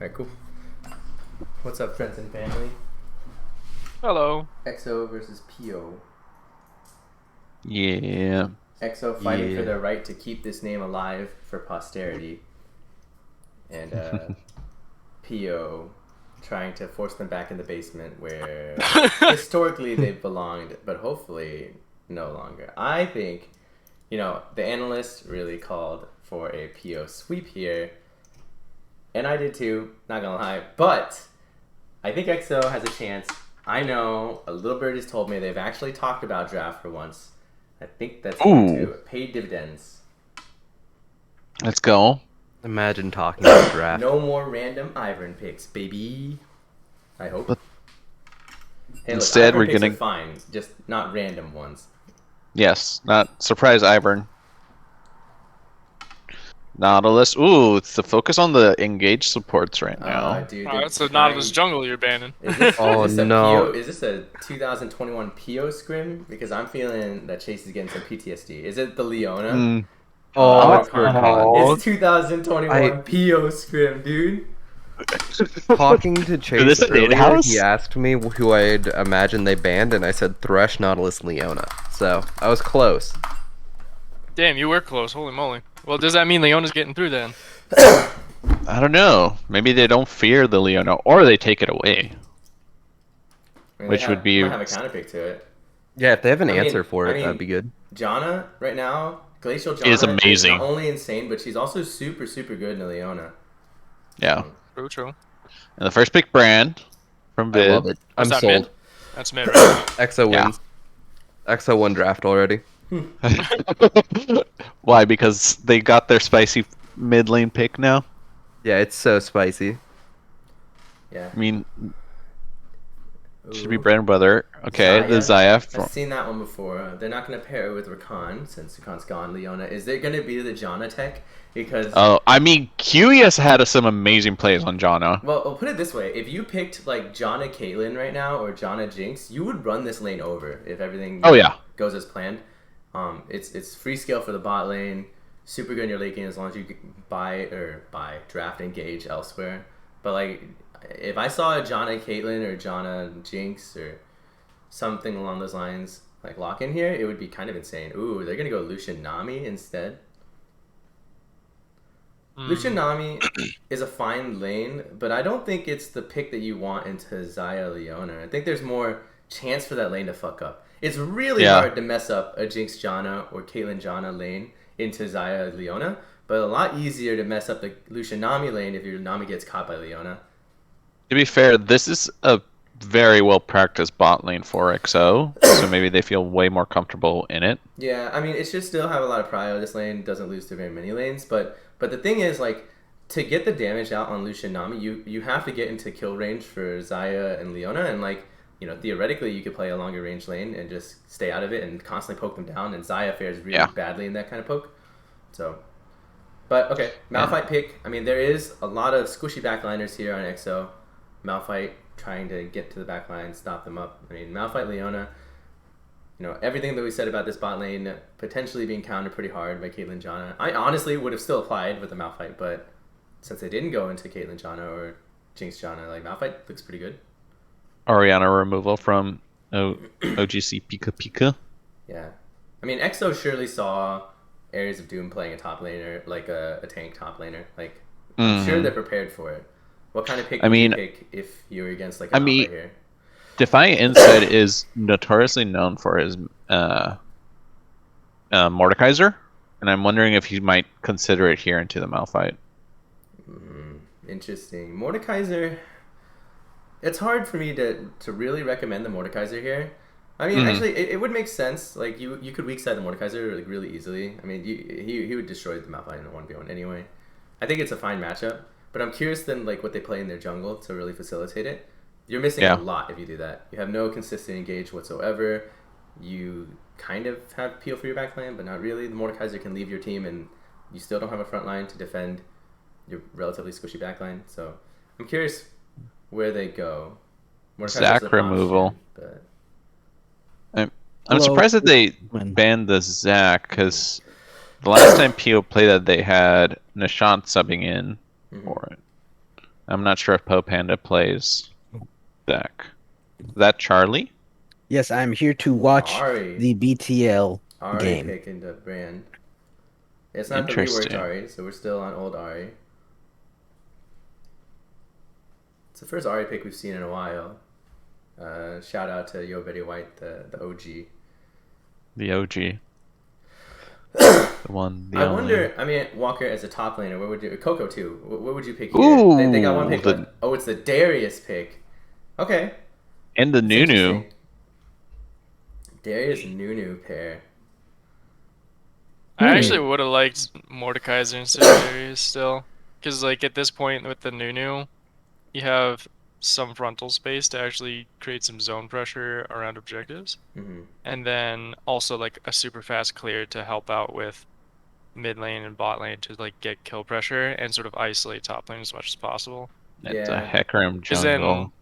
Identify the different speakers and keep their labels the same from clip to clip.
Speaker 1: Alright, cool. What's up, friends and family?
Speaker 2: Hello.
Speaker 1: XO versus PIO.
Speaker 3: Yeah.
Speaker 1: XO fighting for the right to keep this name alive for posterity. And PIO trying to force them back in the basement where historically they've belonged, but hopefully no longer. I think, the analysts really called for a PIO sweep here. And I did too, not gonna lie. But I think XO has a chance. I know a little bird has told me they've actually talked about draft for once. I think that's going to pay dividends.
Speaker 3: Let's go.
Speaker 4: Imagine talking about draft.
Speaker 1: No more random Ivern picks, baby. I hope.
Speaker 3: But
Speaker 1: hey,
Speaker 3: instead,
Speaker 1: look,
Speaker 3: we're
Speaker 1: picks
Speaker 3: getting
Speaker 1: are fine, just not random ones.
Speaker 3: Yes, not surprise Ivern. Nautilus. Ooh, it's the focus on the engaged supports right now.
Speaker 1: Dude,
Speaker 2: That's a Nautilus jungle you're banning.
Speaker 4: Oh,
Speaker 1: is this
Speaker 4: no.
Speaker 1: Is this a 2021 PIO scrim? Because I'm feeling that Chase is getting some PTSD. Is it the Leona?
Speaker 4: Oh,
Speaker 1: it's
Speaker 4: Rakan.
Speaker 1: It's 2021 PIO scrim, dude.
Speaker 4: Talking to Chase
Speaker 3: this
Speaker 4: earlier,
Speaker 3: in-house?
Speaker 4: he asked me who I'd imagine they banned, and I said Thresh, Nautilus, Leona. So, I was close.
Speaker 2: Damn, you were close. Holy moly. Well, does that mean Leona's getting through then?
Speaker 3: I don't know. Maybe they don't fear the Leona, or they take it away.
Speaker 1: I mean,
Speaker 3: Which would be-
Speaker 1: might have a counter pick to it.
Speaker 4: Yeah, if they have an
Speaker 1: I mean-
Speaker 4: answer for
Speaker 1: I
Speaker 4: it,
Speaker 1: mean-
Speaker 4: that'd be good.
Speaker 1: Janna, right now, Glacial Janna
Speaker 3: Is amazing.
Speaker 1: not only insane, but she's also super, super good in the Leona.
Speaker 3: Yeah.
Speaker 2: True.
Speaker 3: And the first pick, Brand from
Speaker 4: I
Speaker 3: Vid.
Speaker 4: love it. I'm
Speaker 2: Was that
Speaker 4: sold.
Speaker 2: mid? That's mid, right?
Speaker 4: EXO
Speaker 3: Yeah.
Speaker 4: wins. EXO won draft already.
Speaker 3: Why? Because they got their spicy mid lane pick now.
Speaker 4: Yeah, it's so spicy.
Speaker 1: Yeah.
Speaker 3: I mean, should be
Speaker 1: Ooh.
Speaker 3: Brand brother. Okay, the Zaya.
Speaker 1: I've seen that one before. They're not going to pair it with Rakan since Rakan's gone. Leona. Is it going to be the Janna tech? Because
Speaker 3: Oh, I mean, QES had some amazing plays on Janna.
Speaker 1: well, I'll put it this way: if you picked like Janna Caitlyn right now or Janna Jinx, you would run this lane over if everything
Speaker 3: Oh yeah.
Speaker 1: goes as planned. It's free scale for the bot lane, super good in your late game as long as you buy draft engage elsewhere. But like, if I saw a Janna Caitlyn or Janna Jinx or something along those lines like lock in here, it would be kind of insane. Ooh, they're gonna go Lucian Nami instead. Lucian Nami is a fine lane, but I don't think it's the pick that you want into Zaya Leona. I think there's more chance for that lane to fuck up. It's really hard to mess up a Jinx Janna or Caitlyn Janna lane into Zaya Leona, but a lot easier to mess up the Lucian Nami lane if your Nami gets caught by Leona.
Speaker 3: To be fair, this is a very well practiced bot lane for XO, so maybe they feel way more comfortable in it.
Speaker 1: Yeah, I mean, it should still have a lot of prio. This lane doesn't lose to very many lanes, but the thing is, like, to get the damage out on Lucian Nami, you have to get into kill range for Zaya and Leona, and like, theoretically you could play a longer range lane and just stay out of it and constantly poke them down, and Zaya fares really badly in that kind of poke. So, but okay, Malphite pick. I mean, there is a lot of squishy backliners here on XO. Malphite trying to get to the backline, stop them up. I mean, Malphite Leona, everything that we said about this bot lane potentially being countered pretty hard by Caitlyn Janna. I honestly would have still applied with the Malphite, but since they didn't go into Caitlyn Janna or Jinx Janna, like, Malphite looks pretty good.
Speaker 3: Orianna removal from OGC Pika Pika.
Speaker 1: Yeah. I mean, XO surely saw Ares of Doom playing a top laner, like a tank top laner. Like, I'm sure they're prepared for it. What kind of pick would you pick if you were against like a Malphite here?
Speaker 3: Defiant Insight is notoriously known for his Mordekaiser, and I'm wondering if he might consider it here into the Malphite.
Speaker 1: Interesting. Mordekaiser. It's hard for me to really recommend the Mordekaiser here. I mean, actually, it would make sense. Like, you could weak side the Mordekaiser like really easily. I mean, he would destroy the Malphite in a 1v1 anyway. I think it's a fine matchup. But I'm curious then, like, what they play in their jungle to really facilitate it. You're missing a lot if you do that. You have no consistent engage whatsoever. You kind of have peel for your backline, but not really. The Mordekaiser can leave your team, and you still don't have a front line to defend your relatively squishy backline. So I'm curious where they go.
Speaker 3: Zac removal.
Speaker 1: But
Speaker 3: I'm surprised that they banned the Zac, because the last time PO played that, they had Nishant subbing in for it. I'm not sure if Poe Panda plays deck. Is that Charlie?
Speaker 5: Yes, I'm here to watch
Speaker 1: Ari.
Speaker 5: the BTL
Speaker 1: Ari
Speaker 5: game.
Speaker 1: picking the brand. It's not the reworked
Speaker 3: Interesting.
Speaker 1: Ari, so we're still on old Ari. It's the first Ari pick we've seen in a while. Shout out to Yo Betty White, the OG.
Speaker 3: The OG. The one, the
Speaker 1: I
Speaker 3: only.
Speaker 1: wonder. I mean, Walker as a top laner, what would you? Coco too. What would you pick here? They got one pick
Speaker 3: Ooh,
Speaker 1: left. Oh, it's the Darius pick. Okay.
Speaker 3: And the
Speaker 1: That's
Speaker 3: Nunu.
Speaker 1: interesting. Darius Nunu pair.
Speaker 2: I actually would have liked Mordekaiser instead of Darius still, because like at this point with the Nunu, you have some frontal space to actually create some zone pressure around objectives, and then also like a super fast clear to help out with mid lane and bot lane to like get kill pressure and sort of isolate top lane as much as possible.
Speaker 3: It's a
Speaker 1: Yeah.
Speaker 3: Hecarim
Speaker 2: Because then
Speaker 3: jungle.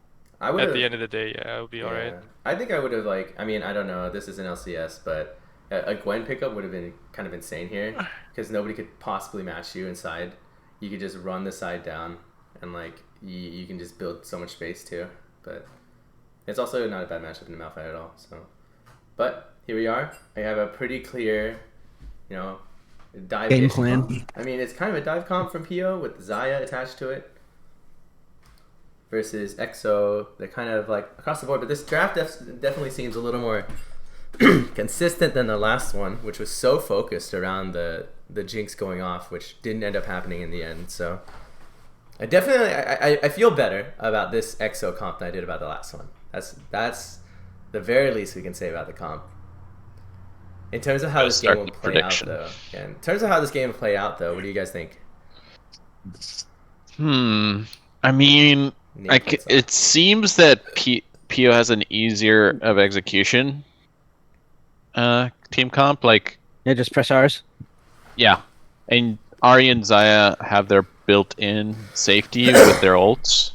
Speaker 1: I would
Speaker 2: at
Speaker 1: have.
Speaker 2: the end of the day, yeah, it would be alright.
Speaker 1: I think I would have like. I mean, I don't know. This is an LCS, but a Gwen pickup would have been kind of insane here because nobody could possibly match you inside. You could just run the side down, and like you can just build so much space too. But it's also not a bad matchup in the Malphite at all. So, but here we are. I have a pretty clear, dive
Speaker 5: Game
Speaker 1: ish
Speaker 5: plan.
Speaker 1: comp. I mean, it's kind of a dive comp from PIO with Xayah attached to it. Versus XO, they're kind of like across the board, but this draft definitely seems a little more consistent than the last one, which was so focused around the Jinx going off, which didn't end up happening in the end. So I definitely I feel better about this XO comp than I did about the last one. That's the very least we can say about the comp. In terms of how this game will play out, though, in terms of how this game will play out, though, what do you guys think?
Speaker 3: I mean, it seems that PIO has an easier of execution team comp. Like,
Speaker 5: Yeah, just press R's.
Speaker 3: yeah, and Ari and Xayah have their built-in safety with their ults.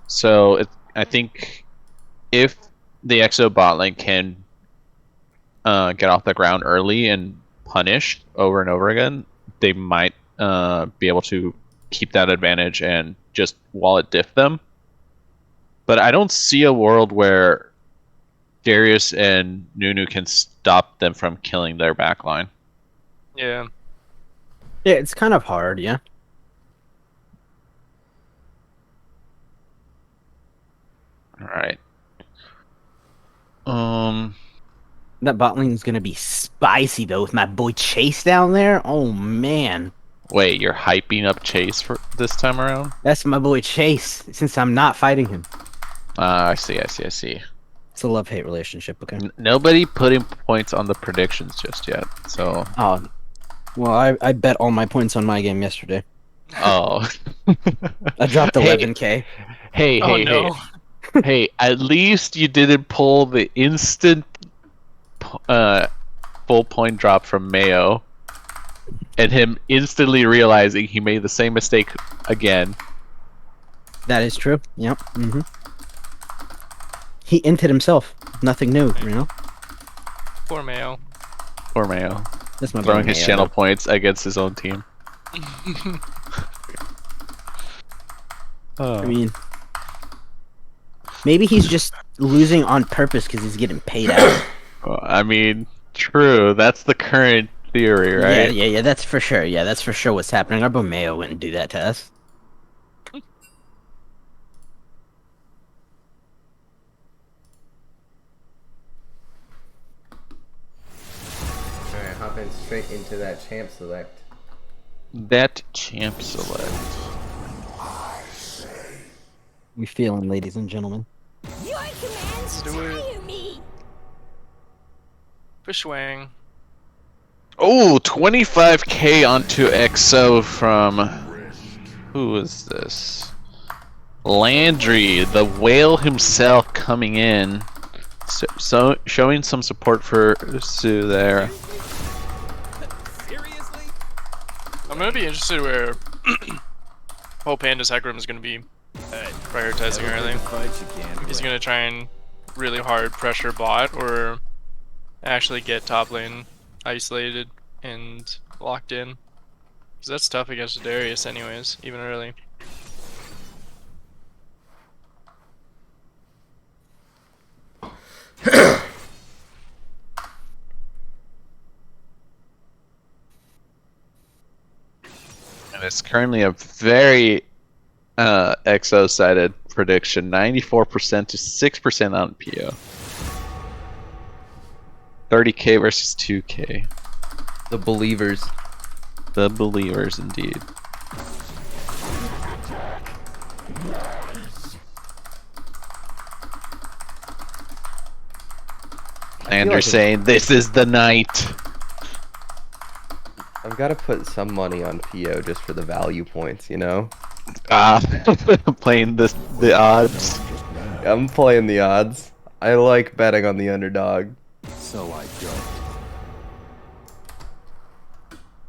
Speaker 3: So I think if the XO bot lane can get off the ground early and punish over and over again, they might be able to keep that advantage and just wallet diff them. But I don't see a world where Darius and Nunu can stop them from killing their backline.
Speaker 2: Yeah.
Speaker 5: Yeah, it's kind of hard, yeah.
Speaker 3: Alright.
Speaker 5: That bot lane's gonna be spicy though with my boy Chase down there. Oh man.
Speaker 3: Wait, you're hyping up Chase for this time around?
Speaker 5: That's my boy Chase, since I'm not fighting him.
Speaker 3: I see.
Speaker 5: It's a love-hate relationship, okay?
Speaker 3: Nobody putting points on the predictions just yet, so...
Speaker 5: Oh, well, I bet all my points on my game yesterday.
Speaker 3: Oh.
Speaker 5: I dropped 11k.
Speaker 3: Hey, hey, at least you didn't pull the instant full point drop from Mayo and him instantly realizing he made the same mistake again.
Speaker 5: That is true. Yep. He inted himself. Nothing new, you know?
Speaker 2: Poor Mayo.
Speaker 3: Poor Mayo.
Speaker 5: That's my boy
Speaker 3: Throwing his
Speaker 5: Mayo,
Speaker 3: channel
Speaker 5: though.
Speaker 3: points against his own team.
Speaker 5: I mean, maybe he's just losing on purpose because he's getting paid out.
Speaker 3: Well, I mean, true. That's the current theory, right?
Speaker 5: Yeah. That's for sure. Yeah, that's for sure what's happening. Our boy Mayo wouldn't do that to us.
Speaker 1: Alright, hopping straight into that champ select.
Speaker 3: That champ select.
Speaker 5: We feeling, ladies and gentlemen.
Speaker 6: Your commands tire me.
Speaker 2: Fishwang.
Speaker 3: Oh, 25k onto XO from... Who is this? Landry, the whale himself, coming in. So showing some support for Sue there.
Speaker 2: I'm gonna be interested where Poe Panda's Hecarim is gonna be prioritizing early. He's gonna try and really hard pressure bot or actually get top lane isolated and locked in. Because that's tough against Darius anyways, even early.
Speaker 3: And it's currently a very XO-sided prediction, 94% to 6% on PO. 30k versus 2k.
Speaker 4: The believers.
Speaker 3: The believers, indeed. And they're
Speaker 4: like
Speaker 3: saying, this is the night.
Speaker 4: I've got to put some money on PO just for the value points, you know?
Speaker 3: Playing the odds.
Speaker 4: I'm playing the odds. I like betting on the underdog.
Speaker 7: So I go.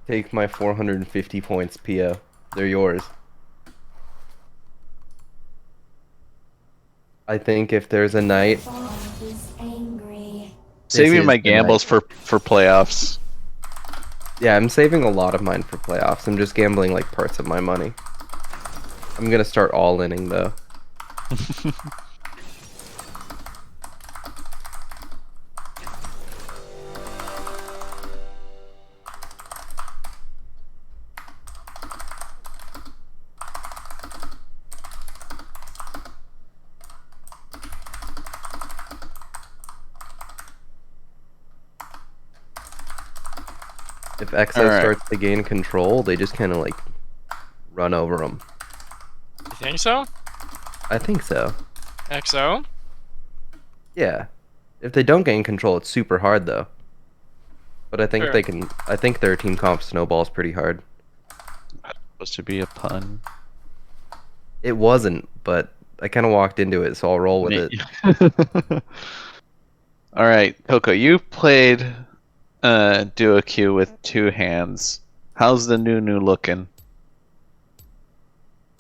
Speaker 4: Take my 450 points, PO. They're yours. I think if there's a night,
Speaker 6: Is angry.
Speaker 3: Saving
Speaker 4: is
Speaker 3: my
Speaker 4: the
Speaker 3: gambles for playoffs.
Speaker 4: yeah, I'm saving a lot of mine for playoffs. I'm just gambling like parts of my money. I'm gonna start all-inning though. If XO
Speaker 3: Alright.
Speaker 4: starts to gain control, they just kind of like run over them.
Speaker 2: You think so?
Speaker 4: I think so.
Speaker 2: XO?
Speaker 4: Yeah. If they don't gain control, it's super hard though. But I think
Speaker 2: Sure.
Speaker 4: they can. I think their team comp snowballs pretty hard.
Speaker 3: Supposed to be a pun.
Speaker 4: It wasn't, but I kind of walked into it, so I'll roll with it.
Speaker 3: Alright, Coco, you played Duo Q with 2 hands. How's the new looking?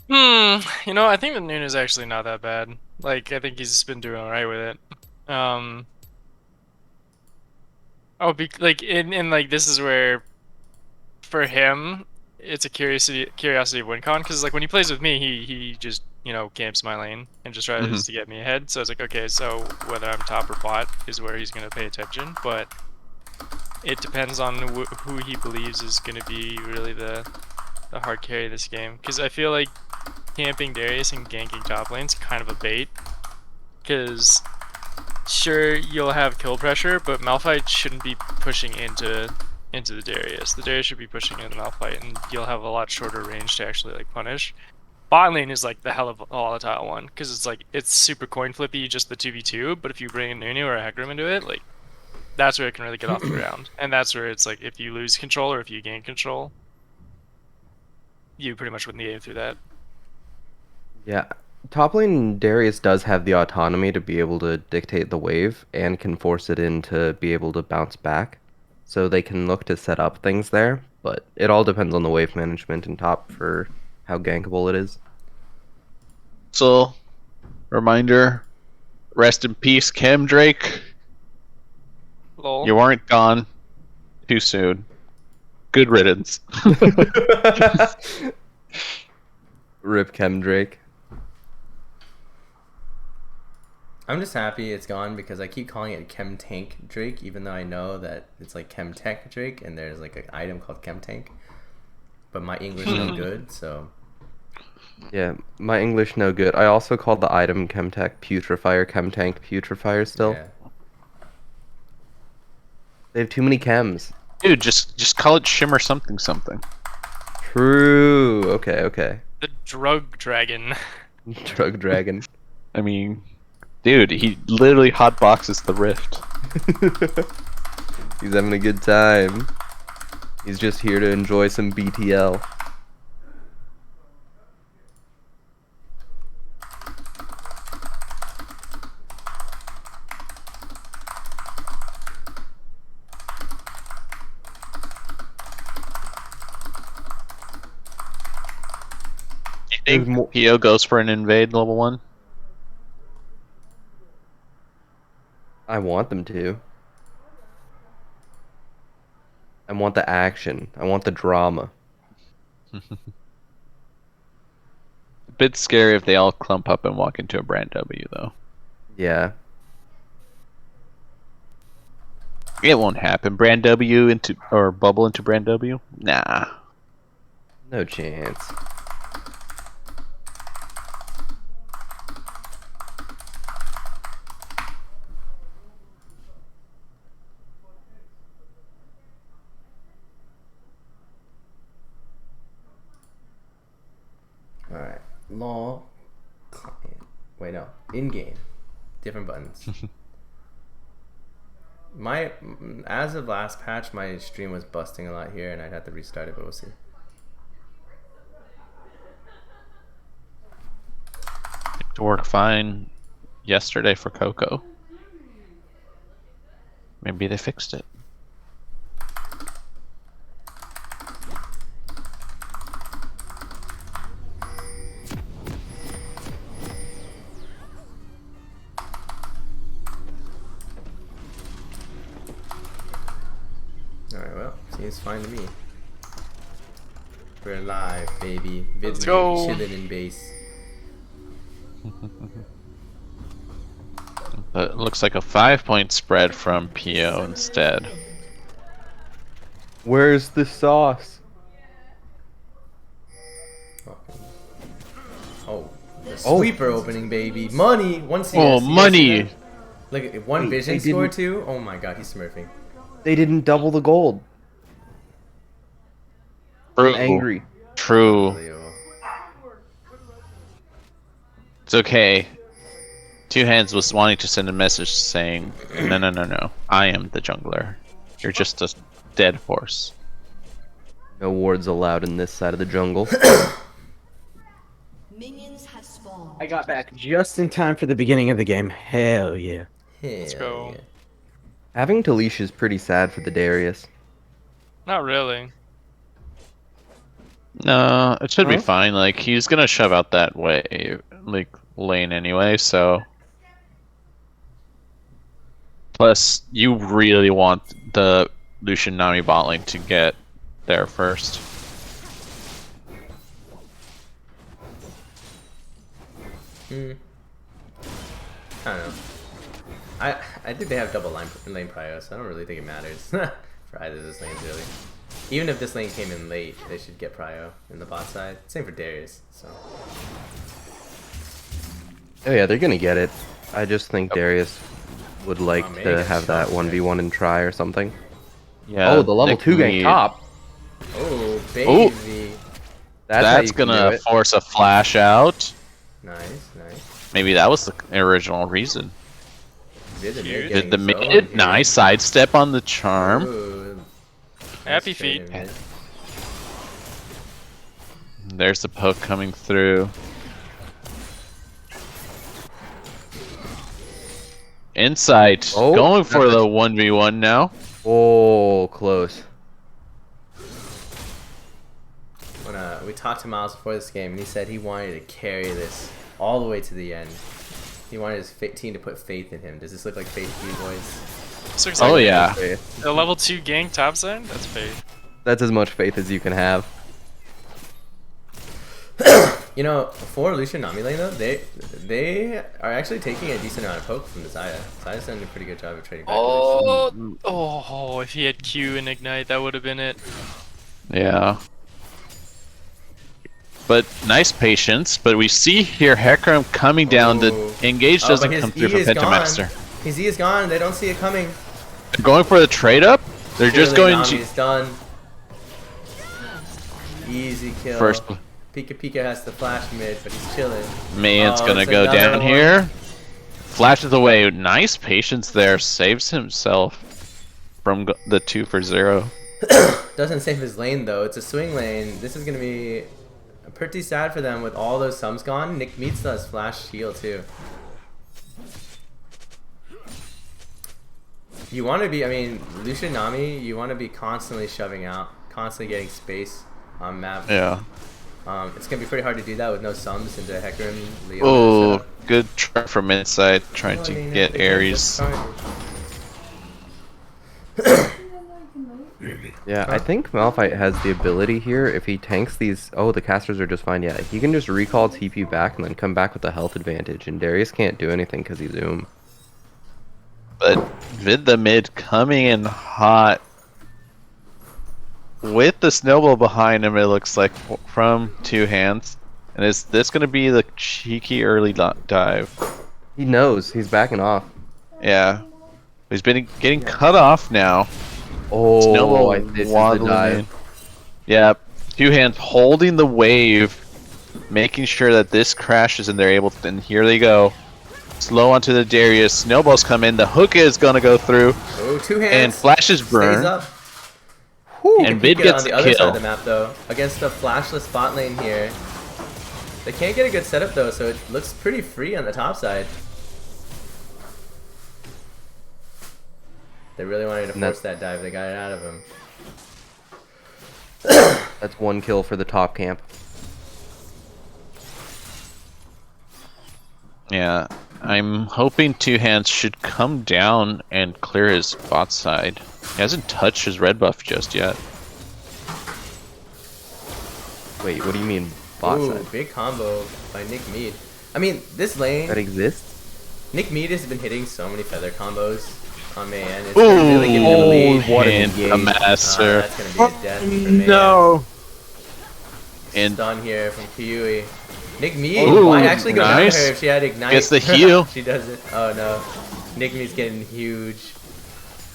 Speaker 2: You know, I think the noon is actually not that bad. Like, I think he's been doing alright with it. Like, in like, this is where, for him, it's a curiosity of WinCon, because, like, when he plays with me, he just, you know, camps my lane and just tries to get me ahead. So it's like, okay, so whether I'm top or bot is where he's going to pay attention, but it depends on who he believes is going to be really the hard carry of this game. Because I feel like camping Darius and ganking top lane's kind of a bait. Because sure, you'll have kill pressure, but Malphite shouldn't be pushing into the Darius. The Darius should be pushing into Malphite, and you'll have a lot shorter range to actually like punish. Bot lane is like the hell of a volatile one, because it's like it's super coin flippy, just the 2v2. But if you bring a Nunu or a Hecarim into it, like that's where it can really get off the ground. And that's where it's like if you lose control or if you gain control, you pretty much win the game through that.
Speaker 4: Yeah. Top lane Darius does have the autonomy to be able to dictate the wave and can force it in to be able to bounce back. So they can look to set up things there, but it all depends on the wave management in top for how gankable it is.
Speaker 3: So, reminder, rest in peace, Chem Drake.
Speaker 2: Lol.
Speaker 3: You weren't gone too soon. Good riddance.
Speaker 4: Rip Chemdrake.
Speaker 1: I'm just happy it's gone because I keep calling it Chem Tank Drake, even though I know that it's like Chem Tech Drake, and there's like an item called Chem Tank. But my English no good, so
Speaker 4: Yeah, my English no good. I also called the item Chemtech Putrefier, Chemtank Putrefier still.
Speaker 1: yeah.
Speaker 4: They have too many chems.
Speaker 3: Dude, just call it Shimmer something something.
Speaker 4: True. Okay, okay.
Speaker 2: The drug dragon.
Speaker 4: Drug Dragon.
Speaker 3: I mean, dude, he literally hotboxes the rift.
Speaker 4: He's having a good time. He's just here to enjoy some BTL.
Speaker 3: You
Speaker 4: There's
Speaker 3: think
Speaker 4: more-
Speaker 3: PO goes for an invade level 1?
Speaker 4: I want them to. I want the action. I want the drama.
Speaker 3: A bit scary if they all clump up and walk into a brand W, though.
Speaker 4: Yeah.
Speaker 3: It won't happen. Brand W into or bubble into Brand W? Nah.
Speaker 4: No chance.
Speaker 1: Alright. Law. Client. Wait, no. In game. Different buttons. As of last patch, my stream was busting a lot here, and I'd have to restart it, but we'll see.
Speaker 3: It worked fine yesterday for Coco. Maybe they fixed it.
Speaker 1: Alright, well, seems fine to me. We're live, baby.
Speaker 2: Let's
Speaker 1: Vidme,
Speaker 2: go.
Speaker 1: chilling in base.
Speaker 3: But it looks like a 5-point spread from PIO instead.
Speaker 4: Where's the sauce?
Speaker 1: Oh, the sweeper opening, baby. Money! One CS.
Speaker 3: Oh, money!
Speaker 1: Look at one
Speaker 4: Wait,
Speaker 1: vision
Speaker 4: they
Speaker 1: score
Speaker 4: didn't-
Speaker 1: too. Oh my god, he's smurfing.
Speaker 4: They didn't double the gold.
Speaker 3: True.
Speaker 4: I'm angry.
Speaker 3: True.
Speaker 1: Unbelievable.
Speaker 3: It's okay. Two Hands was wanting to send a message saying, no, no, no, no. I am the jungler. You're just a dead horse.
Speaker 4: No wards allowed in this side of the jungle.
Speaker 6: Minions have spawned.
Speaker 5: I got back just in time for the beginning of the game. Hell yeah.
Speaker 2: Let's go.
Speaker 1: Yeah.
Speaker 4: Having Talish is pretty sad for the Darius.
Speaker 2: Not really.
Speaker 3: No, it should be
Speaker 4: Huh?
Speaker 3: fine. Like, he's gonna shove out that way, like, lane anyway, so. Plus, you really want the Lucian Nami bot lane to get there first.
Speaker 1: I don't know. I think they have double lane prio, so I don't really think it matters for either of those lanes really. Even if this lane came in late, they should get prio in the bot side. Same for Darius. So
Speaker 4: Oh yeah, they're gonna get it. I just think Darius would like
Speaker 1: maybe
Speaker 4: to
Speaker 1: get
Speaker 4: have that
Speaker 1: shot
Speaker 4: 1v1 and try or something.
Speaker 3: Yeah.
Speaker 4: Oh, the level
Speaker 3: Nick
Speaker 4: 2 gank
Speaker 3: Mead.
Speaker 4: top.
Speaker 1: oh baby,
Speaker 4: That's, how you
Speaker 3: That's
Speaker 4: can do
Speaker 3: gonna
Speaker 4: it.
Speaker 3: force a flash out.
Speaker 1: nice, nice.
Speaker 3: Maybe that was the original reason.
Speaker 1: Did the
Speaker 2: Cute.
Speaker 1: mid
Speaker 3: Did the
Speaker 1: getting so
Speaker 3: mid
Speaker 1: unhinged.
Speaker 3: nice sidestep on the charm?
Speaker 1: Ooh,
Speaker 2: Happy
Speaker 1: nice trade
Speaker 2: feet.
Speaker 1: in mid.
Speaker 3: There's the poke coming through. Insight.
Speaker 4: Oh,
Speaker 3: Going for
Speaker 4: that's-
Speaker 3: the 1v1 now.
Speaker 4: Oh, close.
Speaker 1: When we talked to Miles before this game, and he said he wanted to carry this all the way to the end. He wanted his team to put faith in him. Does this look like faith to you boys?
Speaker 2: This looks
Speaker 3: Oh
Speaker 2: like
Speaker 3: yeah.
Speaker 2: the level 2 gank top side? That's fake.
Speaker 4: That's as much faith as you can have.
Speaker 1: You know, for Lucian Nami lane though, they are actually taking a decent amount of poke from the Xayah. Xayah's done a pretty good job of trading back.
Speaker 2: Oh, if he had Q and Ignite, that would have been it.
Speaker 3: Yeah. But nice patience. But we see here Hecarim coming down. The
Speaker 1: Ooh.
Speaker 3: engage
Speaker 1: Oh,
Speaker 3: doesn't
Speaker 1: but his
Speaker 3: come through
Speaker 1: E
Speaker 3: from
Speaker 1: is gone.
Speaker 3: Pentamaster.
Speaker 1: His E is gone. They don't see it coming.
Speaker 3: They're going for the trade up. They're just
Speaker 1: Clearly
Speaker 3: going to
Speaker 1: Nami's done. Easy kill.
Speaker 3: first.
Speaker 1: Pika Pika has to flash mid, but he's chilling.
Speaker 3: Man's
Speaker 1: Oh,
Speaker 3: gonna
Speaker 1: it's
Speaker 3: go
Speaker 1: another
Speaker 3: down
Speaker 1: one.
Speaker 3: here. Flashes away. Nice patience there. Saves himself from the 2 for 0.
Speaker 1: Doesn't save his lane though. It's a swing lane. This is gonna be pretty sad for them with all those sums gone. Nick Meats does flash heal too. You want to be, I mean, Lucian Nami, you want to be constantly shoving out, constantly getting space on map.
Speaker 3: Yeah.
Speaker 1: It's gonna be pretty hard to do that with no sums into Hecarim, Leo.
Speaker 3: Oh, good try from inside, trying to get Ares.
Speaker 4: Yeah, I think Malphite has the ability here, if he tanks these... Oh, the casters are just fine. Yeah, he can just recall TP back and then come back with the health advantage. And Darius can't do anything because he's Zoom.
Speaker 3: But Vid the mid coming in hot. With the snowball behind him, it looks like, from two hands. And is this going to be the cheeky early dive?
Speaker 4: He knows. He's backing off.
Speaker 3: Yeah. He's been getting cut off now.
Speaker 4: Oh,
Speaker 3: Snowball
Speaker 4: this is the
Speaker 3: waddling
Speaker 4: dive.
Speaker 3: in. Yeah, two hands holding the wave, making sure that this crashes and they're able to. And here they go. Slow onto the Darius. Snowballs come in. The hook is going to go through.
Speaker 1: Oh, two hands.
Speaker 3: And flashes
Speaker 1: Stays
Speaker 3: burn.
Speaker 1: up.
Speaker 3: And Vid
Speaker 1: Get on
Speaker 3: gets
Speaker 1: the
Speaker 3: the
Speaker 1: other side
Speaker 3: kill.
Speaker 1: of the map though, against the flashless bot lane here. They can't get a good setup though, so it looks pretty free on the top side. They really wanted to force that dive. They got it out of him.
Speaker 4: That's one kill for the top camp.
Speaker 3: Yeah, I'm hoping two hands should come down and clear his bot side. He hasn't touched his red buff just yet.
Speaker 4: Wait, what do you mean bot
Speaker 1: Ooh,
Speaker 4: side?
Speaker 1: big combo by Nick Mead. I mean, this lane,
Speaker 4: That exists?
Speaker 1: Nick Mead has been hitting so many feather combos on Mayan. It's been really giving him a lead.
Speaker 4: what an
Speaker 3: and
Speaker 4: engage.
Speaker 3: a master.
Speaker 1: That's gonna be a death for Mayan.
Speaker 5: No.
Speaker 3: And
Speaker 1: Stun here from Kiwi. Nick Mead
Speaker 3: Ooh,
Speaker 1: might actually go down to
Speaker 3: nice.
Speaker 1: her if she had Ignite.
Speaker 3: Gets the heal.
Speaker 1: She does it. Oh no. Nick Mead's getting huge.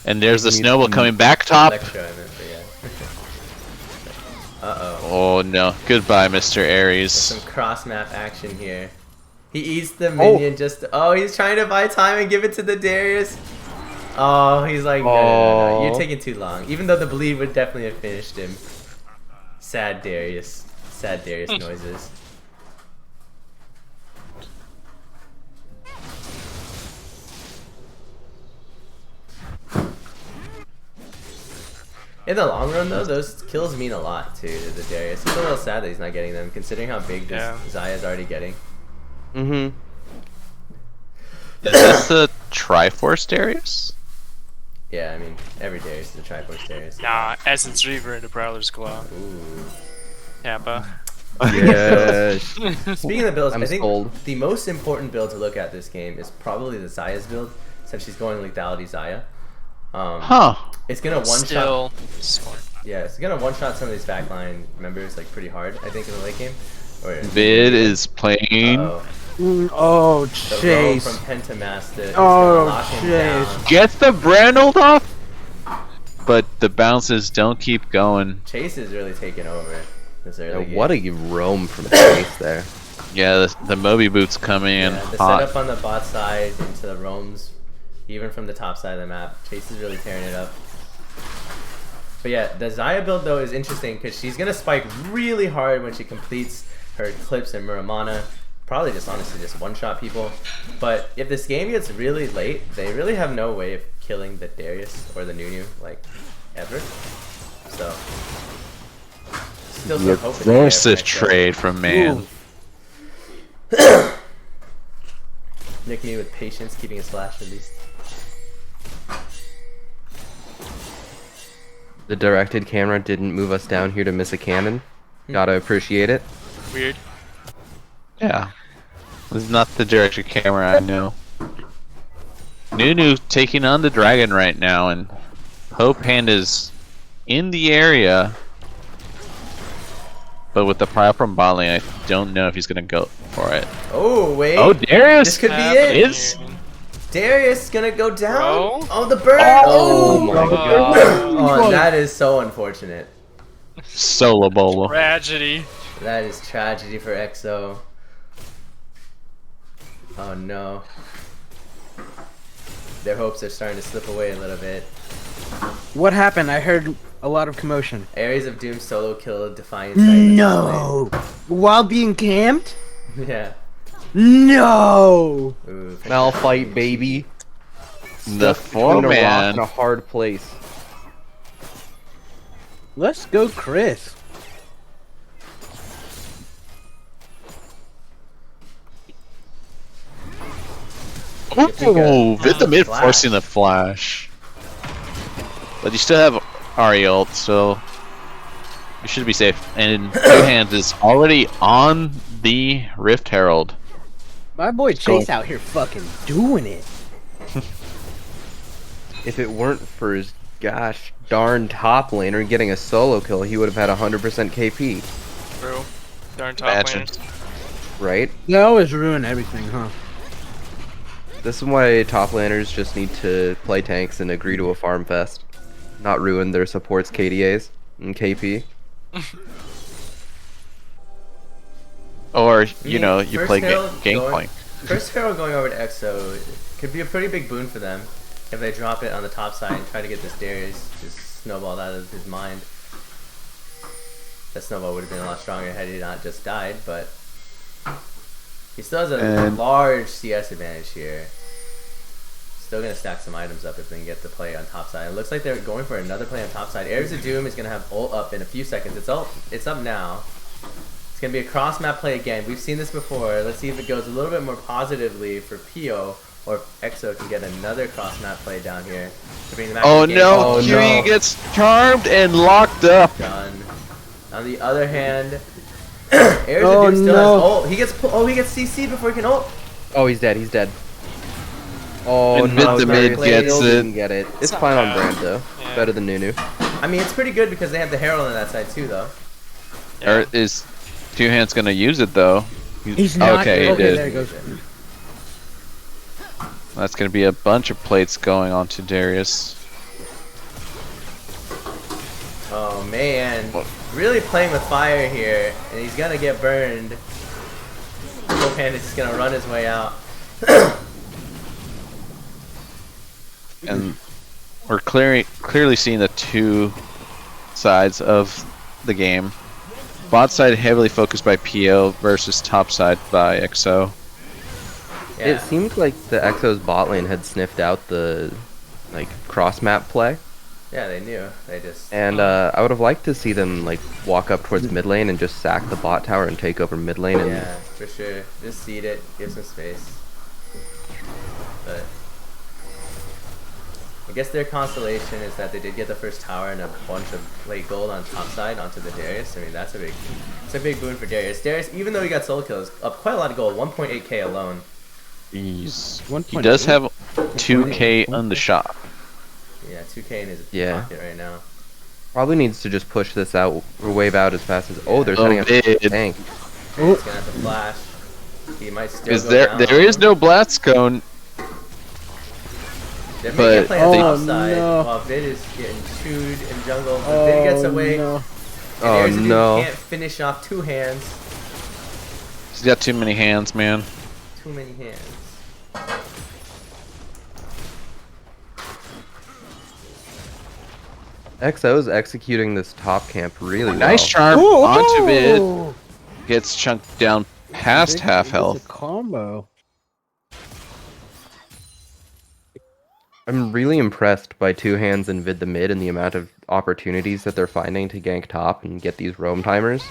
Speaker 3: and there's the
Speaker 4: Needs
Speaker 3: snowball
Speaker 4: some
Speaker 3: coming back top.
Speaker 1: Electro, I meant, but yeah. Uh-oh.
Speaker 3: Oh no, goodbye, Mr. Ares.
Speaker 1: Some cross-map action here. He eats the minion just... Oh, he's trying to buy time and give it to the Darius. Oh, he's like, no. You're
Speaker 4: Oh.
Speaker 1: taking too long. Even though the bleed would definitely have finished him. Sad Darius. Sad Darius noises. In the long run, though, those kills mean a lot to the Darius. It's a little sad that he's not getting them, considering how big this
Speaker 2: Yeah.
Speaker 1: Zaya's already getting.
Speaker 4: Mm-hmm.
Speaker 3: Is this the Triforce Darius?
Speaker 1: Yeah, I mean, every Darius is a Triforce Darius.
Speaker 2: Nah, Essence Reaver into Prowler's Claw.
Speaker 1: Ooh.
Speaker 2: Kappa.
Speaker 4: Yes.
Speaker 1: Speaking of builds,
Speaker 4: I'm
Speaker 1: I think
Speaker 4: sold.
Speaker 1: the most important build to look at this game is probably the Zaya's build, since she's going lethality Zaya.
Speaker 3: Huh.
Speaker 1: It's gonna one-shot.
Speaker 2: Still smart.
Speaker 1: Yeah, it's gonna one-shot some of these backline members like pretty hard. I think in the late game. Or
Speaker 3: Vid is playing.
Speaker 5: Oh,
Speaker 1: The roam
Speaker 5: Chase.
Speaker 1: from Pentamaster. He's
Speaker 5: Oh,
Speaker 1: gonna lock him
Speaker 5: Chase.
Speaker 1: down.
Speaker 3: Gets the Brandled off, but the bounces don't keep going.
Speaker 1: Chase is really taking over this early game.
Speaker 4: What a roam from Chase there.
Speaker 3: Yeah, the Moby Boots coming in
Speaker 1: Yeah, the
Speaker 3: hot.
Speaker 1: setup on the bot side into the roams, even from the top side of the map. Chase is really tearing it up. But yeah, the Zaya build though is interesting because she's gonna spike really hard when she completes her clips and Muramana. Probably just honestly just one-shot people. But if this game gets really late, they really have no way of killing the Darius or the Nunu like ever. So still some hope in the air
Speaker 3: There's
Speaker 1: for
Speaker 3: this
Speaker 1: XO.
Speaker 3: trade from man.
Speaker 1: Nick me with patience, keeping his flash at least.
Speaker 4: The directed camera didn't move us down here to miss a cannon. Gotta appreciate it.
Speaker 2: Weird.
Speaker 3: Yeah. This is not the director camera I know. Nunu taking on the dragon right now, and Hope Hand is in the area. But with the pile from bot lane, I don't know if he's gonna go for it.
Speaker 1: Oh wait.
Speaker 3: Oh, Darius!
Speaker 1: This could be
Speaker 2: Happening.
Speaker 1: it.
Speaker 3: Is-
Speaker 1: Darius gonna go down.
Speaker 2: Bro?
Speaker 1: Oh, the burn.
Speaker 4: Oh my god.
Speaker 1: Oh, that is so unfortunate.
Speaker 3: Solo bolo.
Speaker 2: Tragedy.
Speaker 1: That is tragedy for XO. Oh no. Their hopes are starting to slip away a little bit.
Speaker 5: What happened? I heard a lot of commotion.
Speaker 1: Ares of Doom solo kill Defiant Titan.
Speaker 5: No! While being camped?
Speaker 1: Yeah.
Speaker 5: No!
Speaker 1: Ooh.
Speaker 4: Malfight, baby.
Speaker 3: The
Speaker 4: Between a rock
Speaker 3: four-man.
Speaker 4: and a hard place.
Speaker 5: Let's go, Chris.
Speaker 3: Ooh, Vid the mid
Speaker 1: Flash.
Speaker 3: forcing the flash. But you still have Ari ult, so you should be safe. And Two Hands is already on the Rift Herald.
Speaker 5: My boy
Speaker 3: going-
Speaker 5: Chase out here fucking doing it.
Speaker 4: If it weren't for his gosh darn top laner getting a solo kill, he would have had 100% KP,
Speaker 2: True. Darn top
Speaker 3: Imagine.
Speaker 2: laners.
Speaker 4: right?
Speaker 5: They always ruin everything, huh?
Speaker 4: This is why top laners just need to play tanks and agree to a farm fest, not ruin their supports KDAs and KP.
Speaker 3: Or,
Speaker 1: I
Speaker 3: you
Speaker 1: mean,
Speaker 3: know, you
Speaker 1: first
Speaker 3: play
Speaker 1: herald
Speaker 3: Gangplank.
Speaker 1: First Herald going over to EXO could be a pretty big boon for them if they drop it on the top side and try to get this Darius just snowballed out of his mind. That snowball would have been a lot stronger had he not just died, but he still has a
Speaker 3: And-
Speaker 1: large CS advantage here. Still gonna stack some items up if they can get the play on top side. It looks like they're going for another play on top side. Heirs of Doom is gonna have ult up in a few seconds. It's up now. It's gonna be a cross map play again. We've seen this before. Let's see if it goes a little bit more positively for PIO, or if EXO can get another cross map play down here to bring them back
Speaker 3: Oh
Speaker 1: to the game.
Speaker 3: no,
Speaker 4: Oh,
Speaker 3: QE
Speaker 4: no.
Speaker 3: gets charmed and locked up.
Speaker 1: Done. On the other hand, Heirs
Speaker 5: Oh,
Speaker 1: of Doom still
Speaker 5: no.
Speaker 1: has ult. He gets CC'd before he can ult.
Speaker 4: Oh, he's dead. He's dead. Oh
Speaker 3: And
Speaker 4: no,
Speaker 3: Vid the
Speaker 4: Darius
Speaker 3: mid gets
Speaker 4: still
Speaker 3: it.
Speaker 4: didn't get it. It's
Speaker 2: not
Speaker 4: fine on
Speaker 2: bad.
Speaker 4: brand though.
Speaker 2: Yeah.
Speaker 4: Better than Nunu.
Speaker 1: I mean, it's pretty good because they have the Herald on that side too, though.
Speaker 3: Or is Two Hands gonna use it though?
Speaker 5: He's not.
Speaker 3: Okay, he
Speaker 5: okay,
Speaker 3: did.
Speaker 5: there he goes.
Speaker 3: That's gonna be a bunch of plates going on to Darius.
Speaker 1: Oh man, really playing with fire here, and he's gonna get burned. Kopan is just gonna run his way out.
Speaker 3: And we're clearly seeing the two sides of the game. Bot side heavily focused by PO versus top side by XO.
Speaker 1: Yeah.
Speaker 4: It seemed like the Exo's bot lane had sniffed out the like cross map play,
Speaker 1: Yeah, they knew. They just.
Speaker 4: and I would have liked to see them like walk up towards mid lane and just sack the bot tower and take over mid lane. And
Speaker 1: Yeah, for sure. Just seed it, give some space. But I guess their consolation is that they did get the first tower and a bunch of late gold on top side onto the Darius. I mean, it's a big boon for Darius. Darius, even though he got solo kills, up quite a lot of gold, 1.8k alone.
Speaker 3: He
Speaker 5: 1.8.
Speaker 3: does have 2k on the shop.
Speaker 1: Yeah, 2k in his
Speaker 4: Yeah.
Speaker 1: pocket right now.
Speaker 4: probably needs to just push this out or wave out as fast as. Oh, they're
Speaker 3: Oh,
Speaker 4: setting up a
Speaker 3: Vid.
Speaker 4: tank.
Speaker 1: He's gonna have to flash. He might still
Speaker 3: Is
Speaker 1: go
Speaker 3: there
Speaker 1: down.
Speaker 3: there is no blast cone.
Speaker 1: They're
Speaker 3: but-
Speaker 1: making a play on
Speaker 5: Oh,
Speaker 1: top side
Speaker 5: no.
Speaker 1: while Vid is getting chewed in jungle. But Vid gets away.
Speaker 5: No.
Speaker 1: And
Speaker 4: Oh,
Speaker 1: Heirs of Doom
Speaker 4: no.
Speaker 1: can't finish off two hands.
Speaker 3: He's got too many hands, man.
Speaker 1: Too many hands.
Speaker 4: XO's executing this top camp really
Speaker 3: Nice
Speaker 4: well.
Speaker 3: charm
Speaker 5: Ooh,
Speaker 3: onto Vid.
Speaker 5: ooh.
Speaker 3: Gets chunked down past
Speaker 5: Big-
Speaker 3: half
Speaker 5: it's
Speaker 3: health.
Speaker 5: a combo.
Speaker 4: I'm really impressed by Two Hands and Vid the mid and the amount of opportunities that they're finding to gank top and get these roam timers.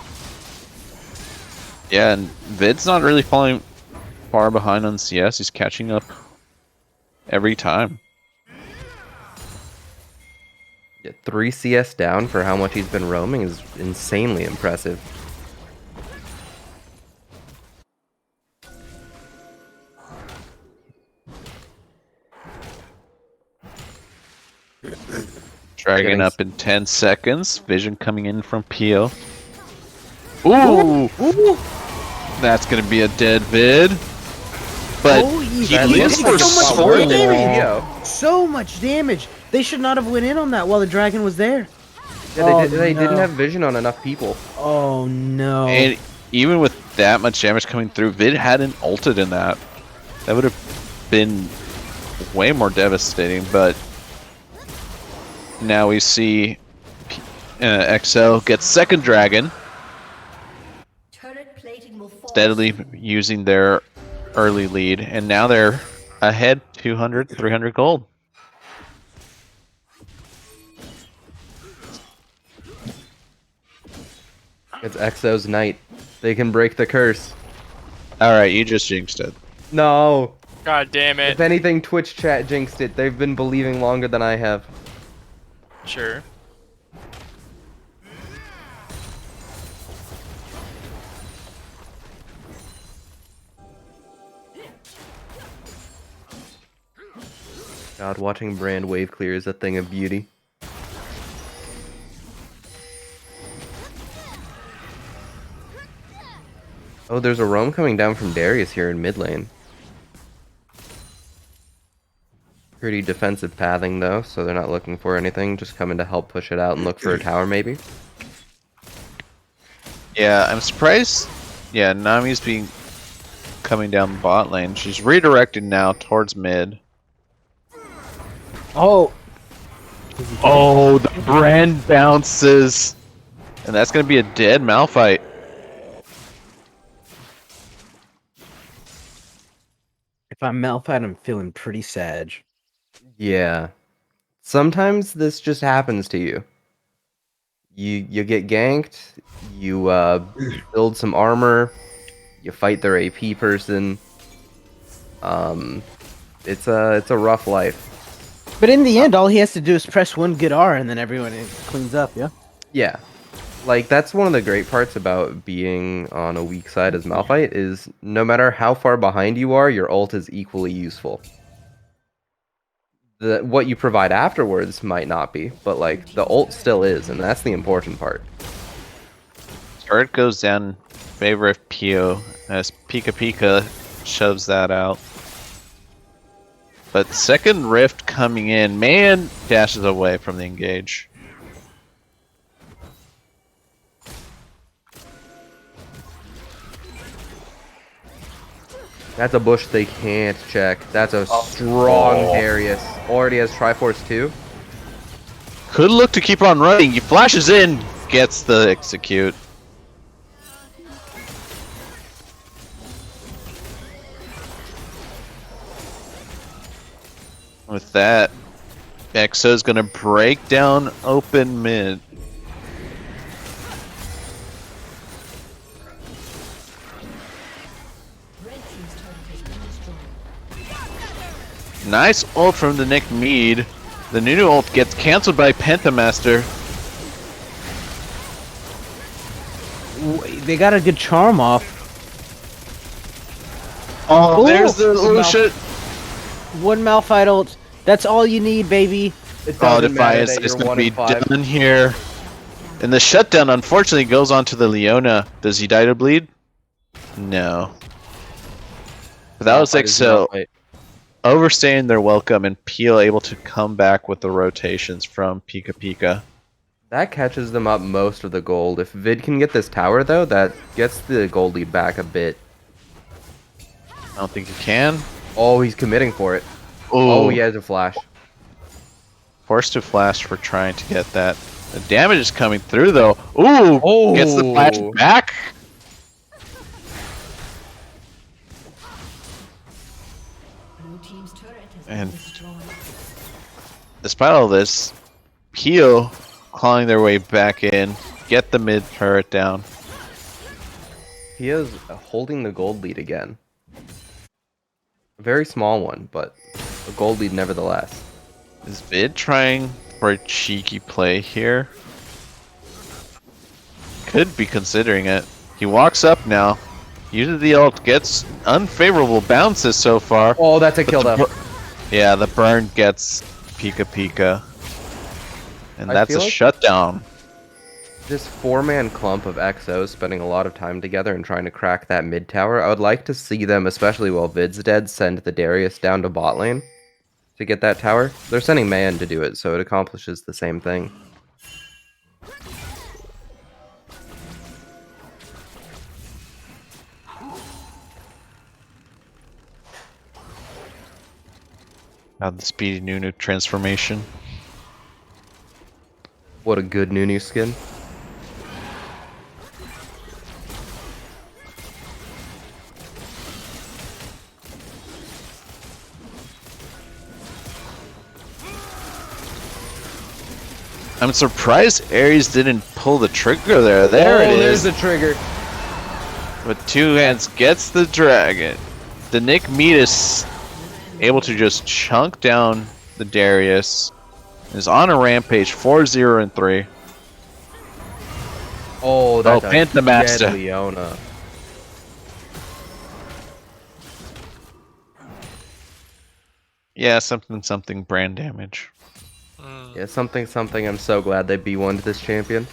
Speaker 3: Yeah, and Vid's not really falling far behind on CS. He's catching up every time.
Speaker 4: Yeah, 3 CS down for how much he's been roaming is insanely impressive.
Speaker 3: Dragging
Speaker 4: Getting
Speaker 3: up in 10 seconds. Vision coming in from Pio. Ooh! That's gonna be a dead Vid. But
Speaker 5: Holy
Speaker 3: he
Speaker 5: shit,
Speaker 3: lives
Speaker 5: he
Speaker 3: for
Speaker 5: did so much
Speaker 3: so
Speaker 4: worth it,
Speaker 5: damage.
Speaker 3: long.
Speaker 4: Pio.
Speaker 5: So much damage. They should not have went in on that while the dragon was there.
Speaker 4: Yeah,
Speaker 5: Oh,
Speaker 4: they didn't
Speaker 5: no.
Speaker 4: have vision on enough people.
Speaker 5: Oh no.
Speaker 3: And even with that much damage coming through, Vid hadn't ulted in that. That would have been way more devastating, but now we see XO get second dragon,
Speaker 6: Turret plating will fall
Speaker 3: steadily using their early lead, and now they're ahead 200, 300 gold.
Speaker 4: It's XO's night. They can break the curse.
Speaker 3: Alright, you just jinxed it.
Speaker 4: No.
Speaker 2: God damn it.
Speaker 4: If anything, Twitch chat jinxed it. They've been believing longer than I have.
Speaker 2: Sure.
Speaker 4: God, watching Brand wave clear is a thing of beauty. Oh, there's a roam coming down from Darius here in mid lane. Pretty defensive pathing though, so they're not looking for anything, just coming to help push it out and look for a tower maybe.
Speaker 3: Yeah, I'm surprised. Yeah, Nami's coming down bot lane. She's redirected now towards mid.
Speaker 5: Oh,
Speaker 3: Oh, the brand bounces. And that's going to be a dead Malphite.
Speaker 5: if I'm Malphite, I'm feeling pretty sad.
Speaker 4: Yeah. Sometimes this just happens to you. You get ganked, you build some armor, you fight their AP person. It's a rough life.
Speaker 5: But in the end, all he has to do is press one good R, and then everyone cleans up. Yeah.
Speaker 4: Yeah. Like, that's one of the great parts about being on a weak side as Malphite, is no matter how far behind you are, your ult is equally useful. What you provide afterwards might not be, but, like, the ult still is, and that's the important part.
Speaker 3: Turret goes down in favor of PIO as Pika Pika shoves that out. But second Rift coming in, man dashes away from the engage.
Speaker 4: That's a bush they can't check. That's a strong Darius. Already has Triforce too.
Speaker 3: Could look to keep on running. He flashes in, gets the execute. With that, XO's gonna break down open mid. Nice ult from the Nick Mead. The Nunu ult gets cancelled by Pentamaster.
Speaker 5: They got a good charm off.
Speaker 3: Oh,
Speaker 5: Ooh,
Speaker 3: there's the Lucia.
Speaker 5: One Malphite ult. That's all you need, baby.
Speaker 3: Oh, Defiance is going to be done here. And the shutdown, unfortunately, goes on to the Leona. Does he die to bleed? No. But that was XO overstaying their welcome, and Peel able to come back with the rotations from Pika Pika.
Speaker 4: That catches them up most of the gold. If Vid can get this tower, though, that gets the gold lead back a bit.
Speaker 3: I don't think he can.
Speaker 4: Oh, he's committing for it.
Speaker 3: Ooh.
Speaker 4: Oh, he has a flash.
Speaker 3: Forced to flash for trying to get that. The damage is coming through, though. Ooh!
Speaker 4: Oh.
Speaker 3: Gets the flash back. And despite all this, Peel clawing their way back in, get the mid turret down.
Speaker 4: He is holding the gold lead again. A very small one, but a gold lead nevertheless.
Speaker 3: Is Vid trying for a cheeky play here? Could be considering it. He walks up now. Uses the ult, gets unfavorable bounces so far.
Speaker 4: Oh, that's a kill though.
Speaker 3: Yeah, the burn gets Pika Pika. And
Speaker 4: I
Speaker 3: that's a
Speaker 4: feel like
Speaker 3: shutdown.
Speaker 4: this four-man clump of XOs spending a lot of time together and trying to crack that mid tower. I would like to see them, especially while Vid's dead, send the Darius down to bot lane to get that tower. They're sending Man to do it, so it accomplishes the same thing.
Speaker 3: Now the speedy Nunu transformation.
Speaker 4: What a good Nunu skin.
Speaker 3: I'm surprised Ares didn't pull the trigger there. There it is.
Speaker 4: There's the trigger.
Speaker 3: With two hands, gets the dragon. The Nick Mead is able to just chunk down the Darius. Is on a rampage, 4-0 and 3.
Speaker 4: Oh, that's a
Speaker 3: Pentamaster.
Speaker 4: dead Leona.
Speaker 3: Yeah, something brand damage.
Speaker 4: Yeah, something. I'm so glad they B1'd this champion.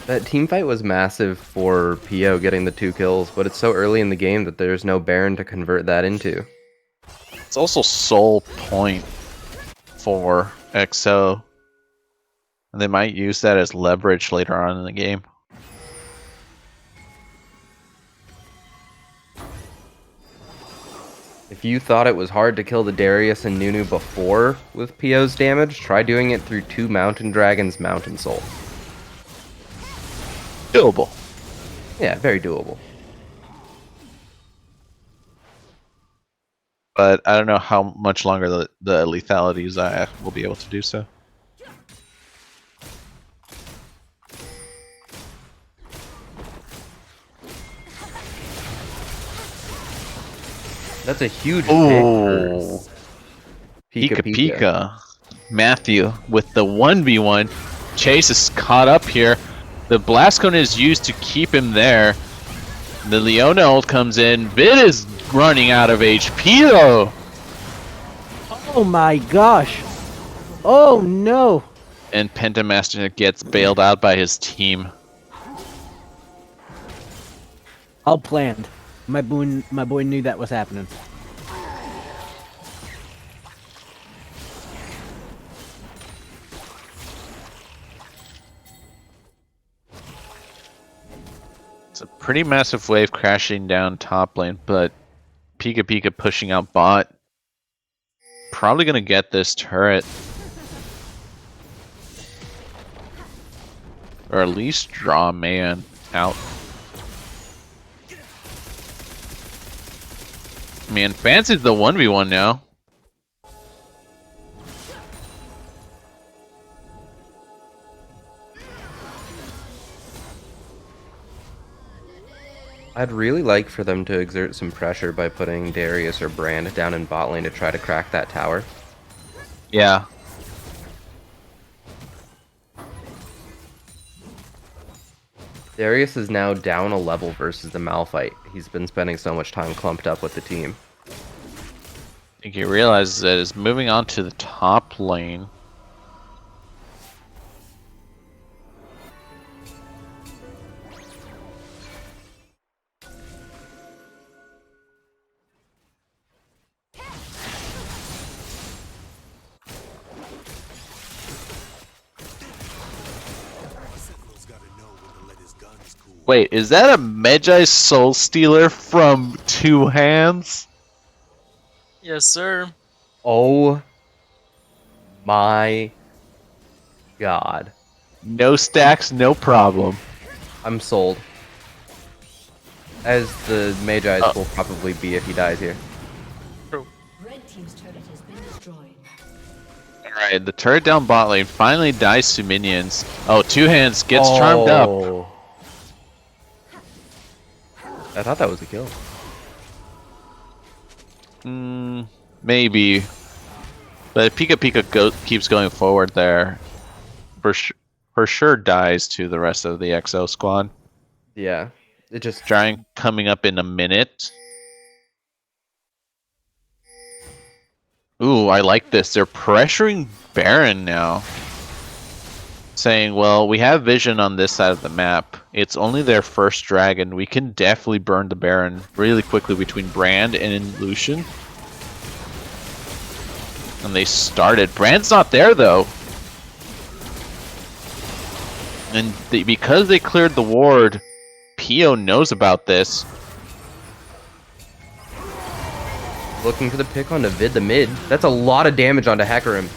Speaker 4: That team fight was massive for PIO getting the 2 kills, but it's so early in the game that there's no Baron to convert that into.
Speaker 3: It's also sole point for XO. And they might use that as leverage later on in the game.
Speaker 4: If you thought it was hard to kill the Darius and Nunu before with PIO's damage, try doing it through 2 Mountain Dragons Mountain Soul.
Speaker 3: Doable.
Speaker 4: Yeah, very doable.
Speaker 3: But I don't know how much longer the lethality Zaya will be able to do so.
Speaker 4: That's a huge
Speaker 3: Ooh.
Speaker 4: pick for
Speaker 3: Pika. Matthew with the 1v1. Chase is caught up here. The blast cone is used to keep him there. The Leona ult comes in. Vid is running out of HP though.
Speaker 5: Oh my gosh. Oh no.
Speaker 3: And Pentamaster gets bailed out by his team.
Speaker 5: All planned. My boy knew that was happening.
Speaker 3: It's a pretty massive wave crashing down top lane, but Pika pushing out bot. Probably gonna get this turret. Or at least draw man out. Man, fancy's the 1v1 now.
Speaker 4: I'd really like for them to exert some pressure by putting Darius or Brand down in bot lane to try to crack that tower.
Speaker 3: Yeah.
Speaker 4: Darius is now down a level versus the Malphite. He's been spending so much time clumped up with the team.
Speaker 3: I think he realizes that it's moving on to the top lane. Wait, is that a Magi Soul Stealer from Two Hands?
Speaker 2: Yes, sir.
Speaker 4: Oh my god.
Speaker 3: No stacks, no problem.
Speaker 4: I'm sold. As the Magi's will probably be if he dies here.
Speaker 6: Red team's turret has been destroyed.
Speaker 3: Alright, the turret down bot lane finally dies to minions. Oh, Two Hands gets charmed up.
Speaker 4: I thought that was a kill.
Speaker 3: Maybe. But Pika keeps going forward there. For sure dies to the rest of the XO squad.
Speaker 4: Yeah. It just
Speaker 3: Giant coming up in a minute. Ooh, I like this. They're pressuring Baron now. Saying, well, we have vision on this side of the map. It's only their first dragon. We can definitely burn the Baron really quickly between Brand and Lucian. And they started. Brand's not there though. And because they cleared the ward, PIO knows about this.
Speaker 4: looking for the pick onto Vid the mid. That's a lot of damage onto Hecarim.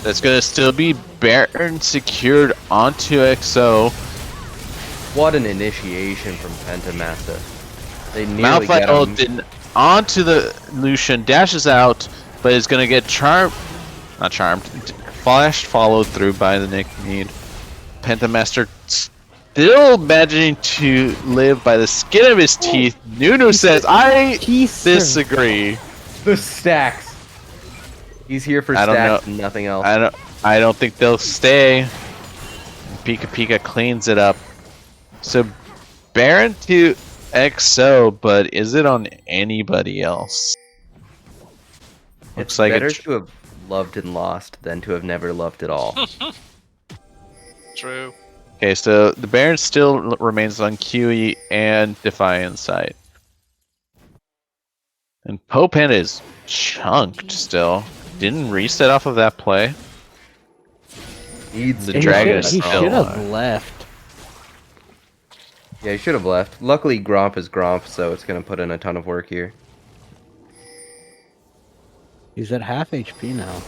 Speaker 3: That's gonna still be Baron secured onto XO.
Speaker 4: What an initiation from Pentamaster. They nearly get
Speaker 3: Malphite
Speaker 4: him.
Speaker 3: ulted onto the Lucian, dashes out, but is gonna get charmed. Not charmed. Flashed, followed through by the Nick Need. Pentamaster still managing to live by the skin of his teeth. Nunu says, I disagree.
Speaker 4: The stacks. He's here for
Speaker 3: I don't
Speaker 4: stacks
Speaker 3: know.
Speaker 4: and nothing else.
Speaker 3: I don't think they'll stay. Pika cleans it up. So Baron to XO, but is it on anybody else?
Speaker 4: It's
Speaker 3: Looks like
Speaker 4: better
Speaker 3: it's
Speaker 4: to have loved and lost than to have never loved at all.
Speaker 2: True.
Speaker 3: okay. So the Baron still remains on QE and Defiant side, and Popan is chunked still. Didn't reset off of that play.
Speaker 4: Needs
Speaker 3: The
Speaker 4: to
Speaker 3: dragon
Speaker 4: go.
Speaker 3: is
Speaker 5: he
Speaker 3: still
Speaker 5: should have
Speaker 3: alive.
Speaker 5: left.
Speaker 4: Yeah, he should have left. Luckily, Gromp is Gromp, so it's gonna put in a ton of work here.
Speaker 5: He's at half HP now.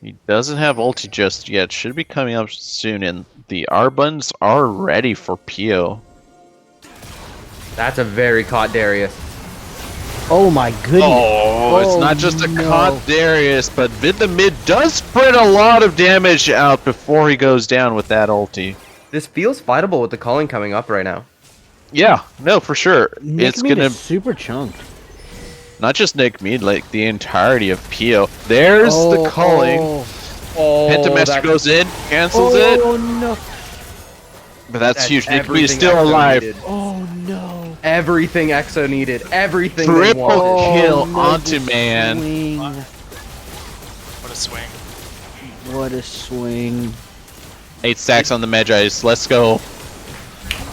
Speaker 3: He doesn't have ulti just yet. Should be coming up soon, and the R buttons are ready for PIO.
Speaker 4: That's a very caught Darius.
Speaker 5: Oh my goodness.
Speaker 3: Oh, it's not just a
Speaker 5: no.
Speaker 3: caught Darius, but Vid the mid does spread a lot of damage out before he goes down with that ulti.
Speaker 4: This feels fightable with the calling coming up right now.
Speaker 3: Yeah, no, for sure. It's
Speaker 5: Nick
Speaker 3: gonna
Speaker 5: is super chunked.
Speaker 3: not just Nick Mead, like the entirety of PIO. There's the calling.
Speaker 4: Oh,
Speaker 3: Pentamaster goes in, cancels it,
Speaker 5: Oh no.
Speaker 3: but that's huge. Nick Mead is
Speaker 4: everything
Speaker 3: still
Speaker 4: EXO
Speaker 3: alive.
Speaker 4: needed.
Speaker 5: Oh no.
Speaker 4: Everything EXO needed. Everything they
Speaker 3: Triple
Speaker 4: wanted.
Speaker 3: kill
Speaker 5: no,
Speaker 3: onto
Speaker 5: the
Speaker 3: man.
Speaker 5: Swing.
Speaker 2: What a swing.
Speaker 5: What a swing.
Speaker 3: 8 stacks on the Magi's. Let's go.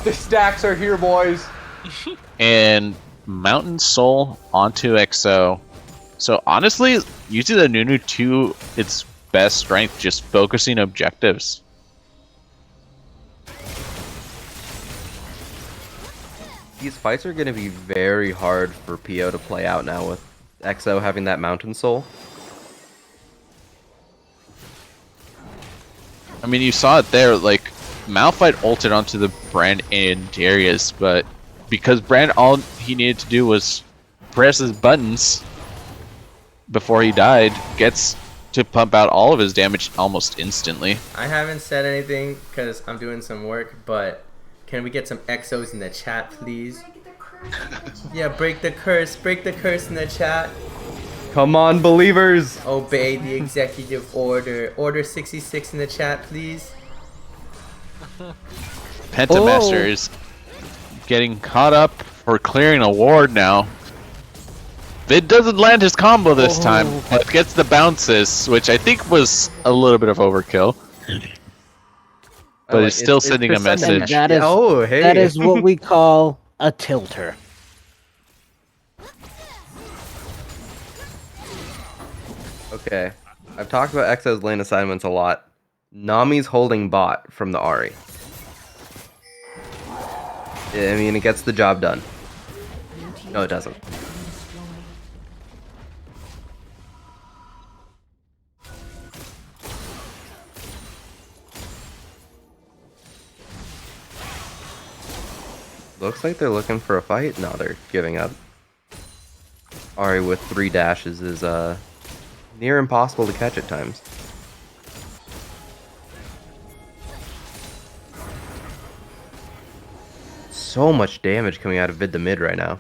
Speaker 4: The stacks are here, boys.
Speaker 3: And Mountain Soul onto XO. So honestly, using the Nunu to its best strength, just focusing objectives.
Speaker 4: These fights are going to be very hard for PIO to play out now with XO having that Mountain Soul.
Speaker 3: I mean, you saw it there, like, Malphite ulted onto the Brand and Darius, but because Brand, all he needed to do was press his buttons before he died, gets to pump out all of his damage almost instantly.
Speaker 1: I haven't said anything because I'm doing some work, but can we get some XOs in the chat, please? Yeah, break the curse in the chat.
Speaker 4: Come on, believers.
Speaker 1: Obey the executive order. Order 66 in the chat, please.
Speaker 3: Pentamaster is getting caught up for clearing a ward now. Vid doesn't land his combo this time, but gets the bounces, which I think was a little bit of overkill. But he's still sending a
Speaker 4: percentage.
Speaker 3: message.
Speaker 5: That is,
Speaker 4: Oh, hey.
Speaker 5: that is what we call a tilter.
Speaker 4: Okay. I've talked about XO's lane assignments a lot. Nami's holding bot from the Ahri. I mean, it gets the job done. No, it doesn't. Looks like they're looking for a fight. No, they're giving up. Ahri with 3 dashes is near impossible to catch at times. So much damage coming out of Vid the mid right now.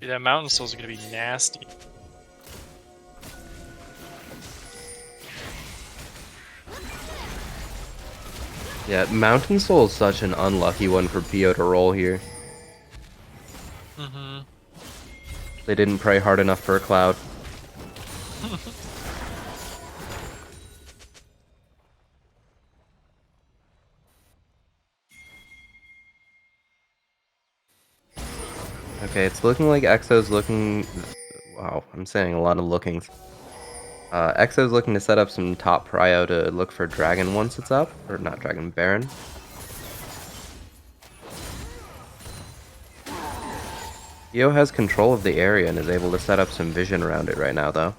Speaker 2: Dude, that Mountain Soul's gonna be nasty.
Speaker 4: Yeah, Mountain Soul is such an unlucky one for PIO to roll here.
Speaker 2: Mm-hmm.
Speaker 4: They didn't pray hard enough for a cloud. Okay, it's looking like EXO's looking... Wow, I'm saying a lot of lookings. EXO's looking to set up some top prio to look for Dragon once it's up. Or not Dragon, Baron. PIO has control of the area and is able to set up some vision around it right now, though.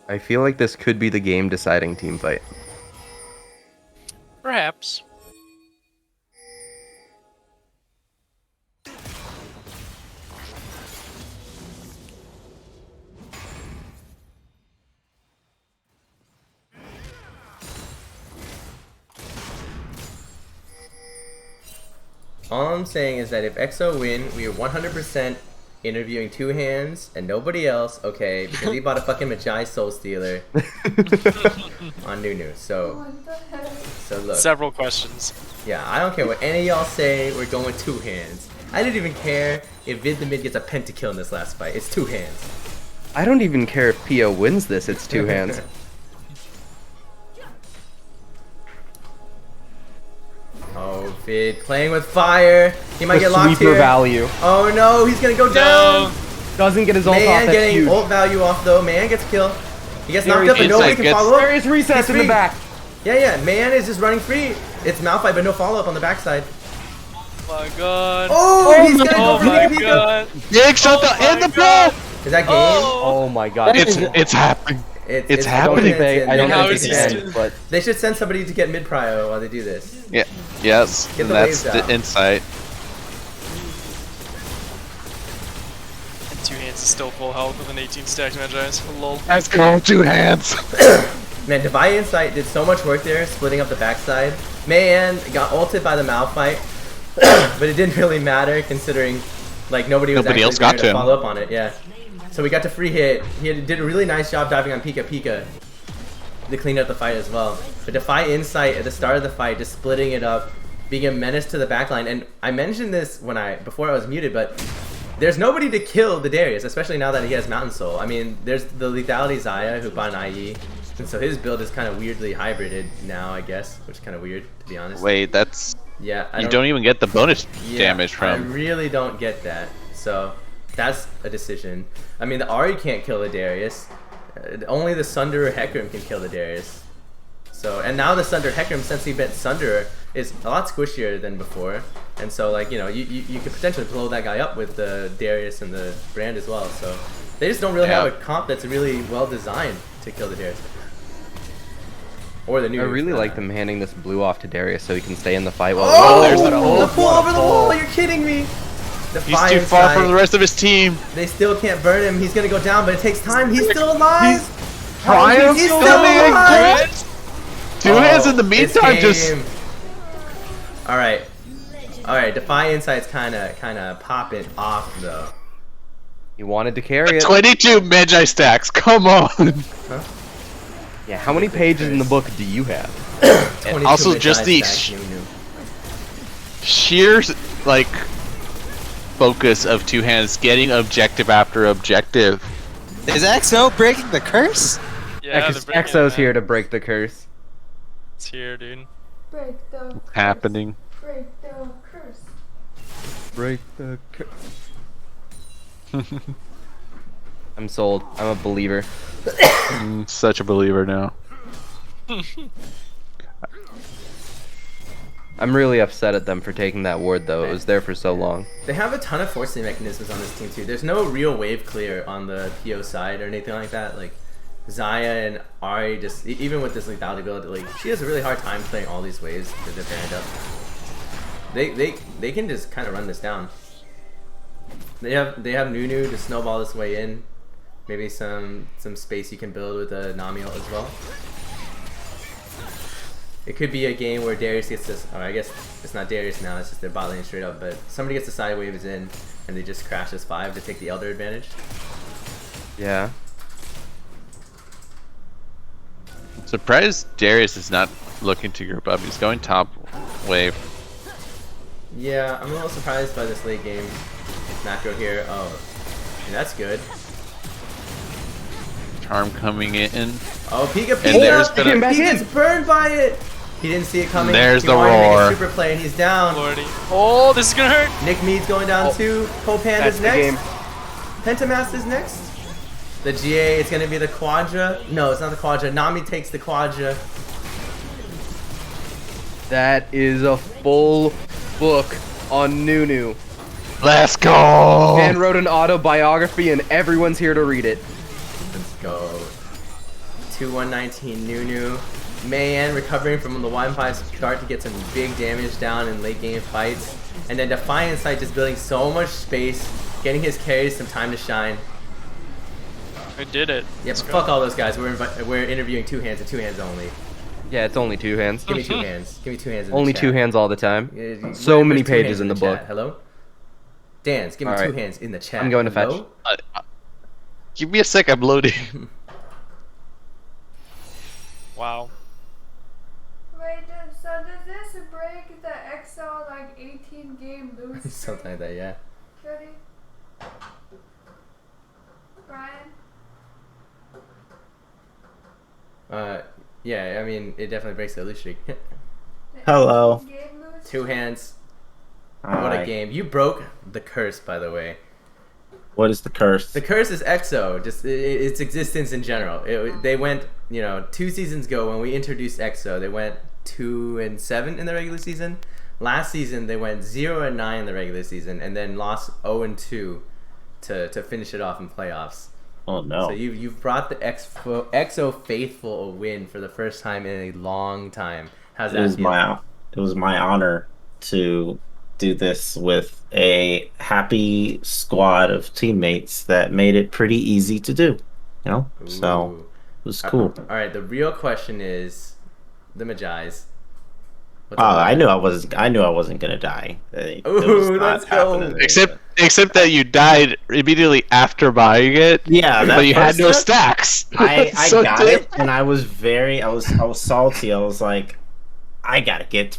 Speaker 4: I feel like this could be the game-deciding team fight.
Speaker 2: Perhaps.
Speaker 1: All I'm saying is that if XO win, we are 100% interviewing Two Hands and nobody else, okay? Because he bought a fucking Magi Soul Stealer on Nunu. So look.
Speaker 2: Several questions.
Speaker 1: Yeah, I don't care what any of y'all say, we're going with Two Hands. I didn't even care if Vid the Mid gets a pentakill in this last fight. It's Two Hands.
Speaker 4: I don't even care if PIO wins this, it's Two Hands.
Speaker 1: Oh, Vid playing with fire. He might
Speaker 4: The
Speaker 1: get locked
Speaker 4: sweeper
Speaker 1: here.
Speaker 4: value.
Speaker 1: Oh no, he's gonna go down.
Speaker 4: Doesn't get his ult off,
Speaker 1: Man
Speaker 4: that's
Speaker 1: getting
Speaker 4: huge.
Speaker 1: ult value off though. Man gets kill. He gets knocked
Speaker 4: Darius
Speaker 1: up, but nobody
Speaker 3: Insight
Speaker 1: can
Speaker 3: gets-
Speaker 1: follow up.
Speaker 4: Darius resets
Speaker 1: He's
Speaker 4: in the
Speaker 1: free.
Speaker 4: back.
Speaker 1: Yeah, Man is just running free. It's Malphite, but no follow up on the backside.
Speaker 2: Oh my god.
Speaker 1: Oh, he's gonna
Speaker 2: Oh
Speaker 1: go
Speaker 2: my
Speaker 1: Pika Pika.
Speaker 2: god.
Speaker 3: Big shot
Speaker 2: Oh
Speaker 3: in the
Speaker 2: my God.
Speaker 3: ball.
Speaker 1: Is that game?
Speaker 4: Oh my god.
Speaker 3: It's happening. It's
Speaker 4: I don't
Speaker 3: happening.
Speaker 4: think they, I don't
Speaker 2: How
Speaker 4: think
Speaker 2: is
Speaker 4: they
Speaker 2: he
Speaker 4: can,
Speaker 2: still-
Speaker 4: but
Speaker 1: They should send somebody to get mid prio while they do this.
Speaker 3: Yeah. Yes.
Speaker 1: Get
Speaker 3: And
Speaker 1: the
Speaker 3: that's
Speaker 1: waves
Speaker 3: the
Speaker 1: out.
Speaker 3: insight.
Speaker 2: And Two Hands is still full health with an 18 stack Magi's. Lol.
Speaker 3: Let's go, Two Hands.
Speaker 1: Man, Divine Insight did so much work there, splitting up the backside. Man got ulted by the Malphite, but it didn't really matter considering like nobody was
Speaker 3: Nobody
Speaker 1: actually
Speaker 3: else got
Speaker 1: there
Speaker 3: to him.
Speaker 1: follow up on it. Yeah. So we got to free hit. Did a really nice job diving on Pika Pika to clean up the fight as well. But Defy Insight at the start of the fight, just splitting it up, being a menace to the backline. And I mentioned this before I was muted, but there's nobody to kill the Darius, especially now that he has Mountain Soul. I mean, there's the Lethality Xayah who bought an IE, and so his build is kind of weirdly hybrided now, I guess, which is kind of weird to be honest.
Speaker 3: Wait, that's
Speaker 1: Yeah,
Speaker 3: you don't even get the bonus
Speaker 1: yeah,
Speaker 3: damage
Speaker 1: I
Speaker 3: from.
Speaker 1: really don't get that. So that's a decision. I mean, the Ahri can't kill the Darius. Only the Sunderer Hecarim can kill the Darius. So, and now the Sunderer Hecarim, since he bent Sunderer, is a lot squishier than before. And so, like, you know, you could potentially blow that guy up with the Darius and the Brand as well. So they just don't really have a comp that's really well designed to kill the Darius. Or the new.
Speaker 4: I really like them handing this blue off to Darius so he can stay in the fight while
Speaker 1: Oh,
Speaker 4: there's
Speaker 1: the
Speaker 4: a hole.
Speaker 1: pull over the wall! You're kidding me! The
Speaker 3: He's
Speaker 1: fire
Speaker 3: too far from
Speaker 1: side.
Speaker 3: the rest of his team.
Speaker 1: They still can't burn him. He's gonna go down, but it takes time. He's still alive.
Speaker 3: Triumph
Speaker 1: He's still
Speaker 3: coming
Speaker 1: alive.
Speaker 3: in. Two Hands in the
Speaker 1: It's
Speaker 3: meantime just
Speaker 1: game. All right. Defy Insight's kind of popping off though.
Speaker 4: He wanted to carry it.
Speaker 3: 22 Magi stacks. Come on.
Speaker 4: Yeah, how many pages in the book do you have?
Speaker 1: 22
Speaker 3: also
Speaker 1: mid-dice
Speaker 3: just the
Speaker 1: stack, Nunu.
Speaker 3: sheer like focus of Two Hands getting objective after objective.
Speaker 7: Is XO breaking the curse?
Speaker 2: Yeah, they're bringing it,
Speaker 4: Exo's
Speaker 2: man.
Speaker 4: here to break the curse.
Speaker 2: It's here, dude.
Speaker 8: Break the curse.
Speaker 3: Happening.
Speaker 8: Break the curse.
Speaker 4: Break the curse. I'm sold. I'm a believer.
Speaker 3: I'm such a believer now.
Speaker 4: I'm really upset at them for taking that ward though. It was there for so long.
Speaker 1: They have a ton of forcing mechanisms on this team too. There's no real wave clear on the PO side or anything like that. Like Xayah and Ahri, just even with this lethality build, like she has a really hard time playing all these waves because they're paired up. They can just kind of run this down. They have Nunu to snowball this way in. Maybe some space you can build with a Nami ult as well. It could be a game where Darius gets this, or I guess it's not Darius now, it's just their bot lane straight up, but somebody gets the side waves in and they just crash this 5 to take the Elder advantage.
Speaker 4: Yeah.
Speaker 3: Surprised Darius is not looking to group up. He's going top wave.
Speaker 1: Yeah, I'm a little surprised by this late game macro here. Oh, that's good.
Speaker 3: Charm coming in.
Speaker 1: Oh, Pika
Speaker 3: And there's
Speaker 1: Pika!
Speaker 3: been a-
Speaker 1: He gets burned by it! He didn't see it coming.
Speaker 3: There's
Speaker 1: He
Speaker 3: the
Speaker 1: wanted to make a
Speaker 3: roar.
Speaker 1: super play and he's down.
Speaker 2: Lordy. Oh, this is gonna hurt.
Speaker 1: Nick Mead's going down too. Pope
Speaker 4: That's
Speaker 1: Panda's
Speaker 4: the game.
Speaker 1: next. Pentamaster's next. The GA is going to be the Quadra. No, it's not the Quadra. Nami takes the Quadra.
Speaker 4: That is a full book on Nunu.
Speaker 3: Let's go.
Speaker 4: Man wrote an autobiography and everyone's here to read it.
Speaker 1: Let's go. 2119 Nunu. Mayan recovering from the 1-5 start to get some big damage down in late game fights. And then Defiant Sight just building so much space, getting his carries some time to shine.
Speaker 2: I did it.
Speaker 1: Yeah, but fuck all those guys. We're interviewing two hands and two hands only.
Speaker 4: Yeah, it's only 2 hands.
Speaker 1: Give me 2 hands. Give me 2 hands in the
Speaker 4: Only
Speaker 1: chat.
Speaker 4: 2 hands all the time.
Speaker 1: So
Speaker 4: many pages in the book.
Speaker 1: Chat. Hello? Dance, give me
Speaker 4: All right.
Speaker 1: 2 hands in the chat.
Speaker 4: I'm going to fetch.
Speaker 1: Hello?
Speaker 3: Give me a sec, I'm loading.
Speaker 2: Wow.
Speaker 8: Wait, so does this break the XO like 18 game lose streak?
Speaker 1: Something like that, yeah.
Speaker 8: Ready? Brian?
Speaker 1: Yeah, I mean, it definitely breaks the lose streak.
Speaker 8: The
Speaker 7: Hello.
Speaker 8: 18 game lose
Speaker 1: 2
Speaker 8: streak?
Speaker 1: hands. What a game. You broke the curse, by the way.
Speaker 7: What is the curse?
Speaker 1: The curse is EXO, just its existence in general. They went, 2 seasons ago when we introduced EXO, they went 2-7 in the regular season. Last season they went 0-9 in the regular season, and then lost 0-2 to finish it off in playoffs.
Speaker 7: Oh no.
Speaker 1: So you've brought the EXO faithful a win for the first time in a long time. How's that feel?
Speaker 7: It was my honor to do this with a happy squad of teammates that made it pretty easy to do. So
Speaker 1: Ooh.
Speaker 7: it was cool.
Speaker 1: All right, the real question is the Magi's. What's
Speaker 7: Oh,
Speaker 1: up with
Speaker 7: I
Speaker 1: that?
Speaker 7: knew I wasn't gonna die. It
Speaker 1: Ooh,
Speaker 7: was not
Speaker 1: let's go.
Speaker 7: happening.
Speaker 3: Except that you died immediately after buying it.
Speaker 7: Yeah, that
Speaker 3: but you had
Speaker 7: first
Speaker 3: no
Speaker 7: step,
Speaker 3: stacks.
Speaker 7: I
Speaker 3: So
Speaker 7: got
Speaker 3: damn-
Speaker 7: it, and I was salty. I was like, I gotta get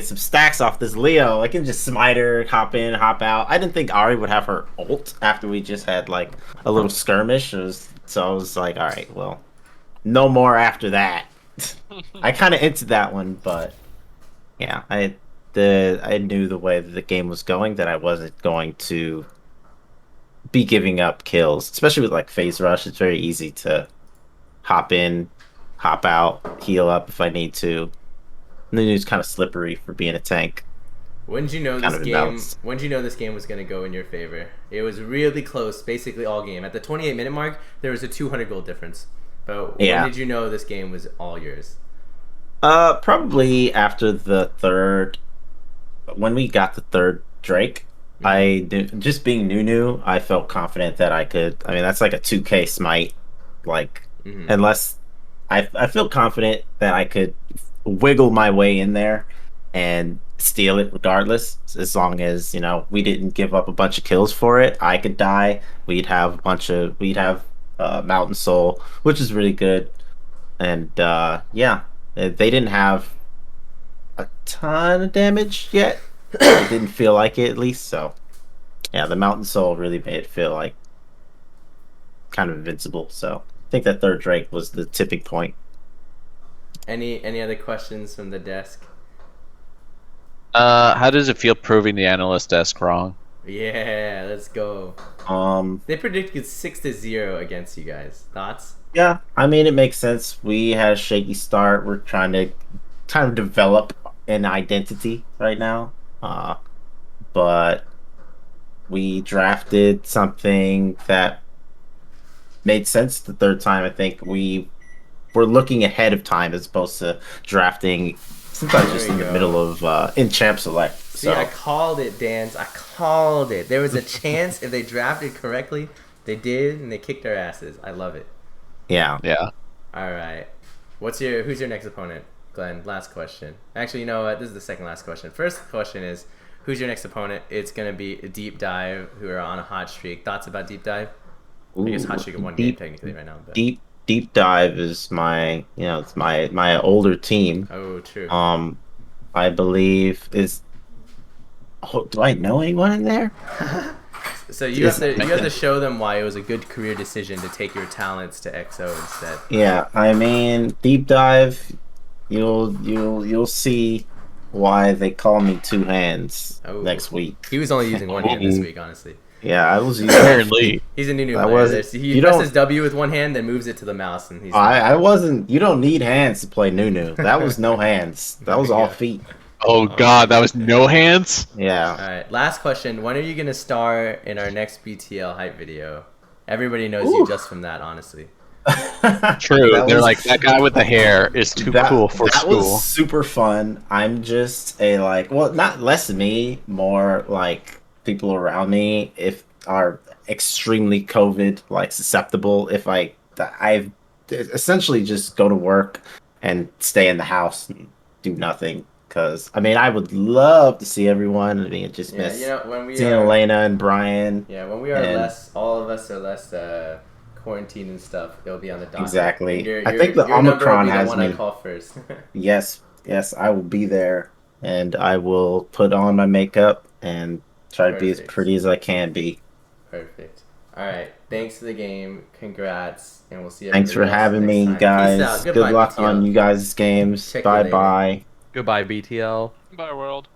Speaker 7: some stacks off this Leo. I can just smite her, hop in, hop out. I didn't think Ari would have her ult after we just had like a little skirmish. So I was like, all right, well, no more after that. I kind of into that one, but yeah, I knew the way that the game was going that I wasn't going to be giving up kills, especially with like phase rush. It's very easy to hop in, hop out, heal up if I need to. Nunu's kind of slippery for being a tank.
Speaker 1: When did you know
Speaker 7: Kind
Speaker 1: this
Speaker 7: of
Speaker 1: game?
Speaker 7: imbalanced.
Speaker 1: When did you know this game was gonna go in your favor? It was really close, basically all game. At the 28-minute mark, there was a 200 goal difference. But
Speaker 7: Yeah.
Speaker 1: when did you know this game was all yours?
Speaker 7: Probably after the third, when we got the third Drake, just being Nunu, I felt confident that I could. I mean, that's like a 2K smite, like unless I feel confident that I could wiggle my way in there and steal it regardless, as long as we didn't give up a bunch of kills for it. I could die. We'd have Mountain Soul, which is really good, and yeah. They didn't have a ton of damage yet. It didn't feel like it, at least. So, yeah, the Mountain Soul really made it feel like kind of invincible. So, I think that third Drake was the tipping point.
Speaker 1: Any other questions from the desk?
Speaker 3: How does it feel proving the analyst desk wrong?
Speaker 1: Yeah, let's go. They predicted 6-0 against you guys. Thoughts?
Speaker 7: Yeah, I mean, it makes sense. We had a shaky start. We're trying to kind of develop an identity right now. But we drafted something that made sense the third time. I think we were looking ahead of time as opposed to drafting sometimes just in the middle of in champ select.
Speaker 1: See, I called it, Dans. I called it. There was a chance if they drafted correctly, they did, and they kicked their asses. I love it.
Speaker 7: Yeah.
Speaker 1: All right. Who's your next opponent, Glenn? Last question. Actually, you know what? This is the second last question. First question is, who's your next opponent? It's gonna be a Deep Dive, who are on a hot streak. Thoughts about Deep Dive? I guess hot streak in one game technically right now. But.
Speaker 7: Deep Dive is my it's my older team.
Speaker 1: Oh, true.
Speaker 7: I believe is. Oh, do I know anyone in there?
Speaker 1: So you have to show them why it was a good career decision to take your talents to XO instead.
Speaker 7: Yeah, I mean, Deep Dive, you'll see why they call me Two Hands next week.
Speaker 1: He was only using one hand this week, honestly.
Speaker 7: Yeah, I was using
Speaker 3: apparently.
Speaker 1: He's a new player. He presses W with one hand, then moves it to the mouse, and he's.
Speaker 7: I wasn't. You don't need hands to play Nunu. That was no hands. That was all feet.
Speaker 3: Oh god, that was no hands?
Speaker 7: Yeah.
Speaker 1: Alright, last question. When are you going to star in our next BTL hype video? Everybody knows you just from that, honestly.
Speaker 3: True.
Speaker 7: That
Speaker 3: They're
Speaker 7: was-
Speaker 3: like, that guy with the hair is too cool for
Speaker 7: that
Speaker 3: school.
Speaker 7: was super fun. I'm just a well, not less me, more like people around me if are extremely COVID susceptible. If I essentially just go to work and stay in the house and do nothing. Because I mean, I would love to see everyone. I mean, just
Speaker 1: Yeah,
Speaker 7: miss
Speaker 1: when we
Speaker 7: seeing
Speaker 1: are
Speaker 7: Elena and Brian.
Speaker 1: Yeah, when we are
Speaker 7: And-
Speaker 1: less, all of us are less quarantined and stuff. It'll be on the docket.
Speaker 7: Exactly.
Speaker 1: And
Speaker 7: I think the
Speaker 1: your number will
Speaker 7: Omicron
Speaker 1: be the
Speaker 7: has
Speaker 1: one I
Speaker 7: me.
Speaker 1: call first.
Speaker 7: Yes, I will be there, and I will put on my makeup and try to be as
Speaker 1: Perfect.
Speaker 7: pretty as I can be.
Speaker 1: Perfect. All right. Thanks for the game. Congrats, and we'll see everybody
Speaker 7: Thanks for
Speaker 1: else
Speaker 7: having
Speaker 1: next
Speaker 7: me,
Speaker 1: time.
Speaker 7: guys.
Speaker 1: Peace out.
Speaker 7: Good
Speaker 1: Goodbye,
Speaker 7: luck
Speaker 1: BTL.
Speaker 7: on you guys' games.
Speaker 1: Check you
Speaker 7: Bye
Speaker 1: later.
Speaker 7: bye.
Speaker 4: Goodbye, BTL.
Speaker 2: Bye, world.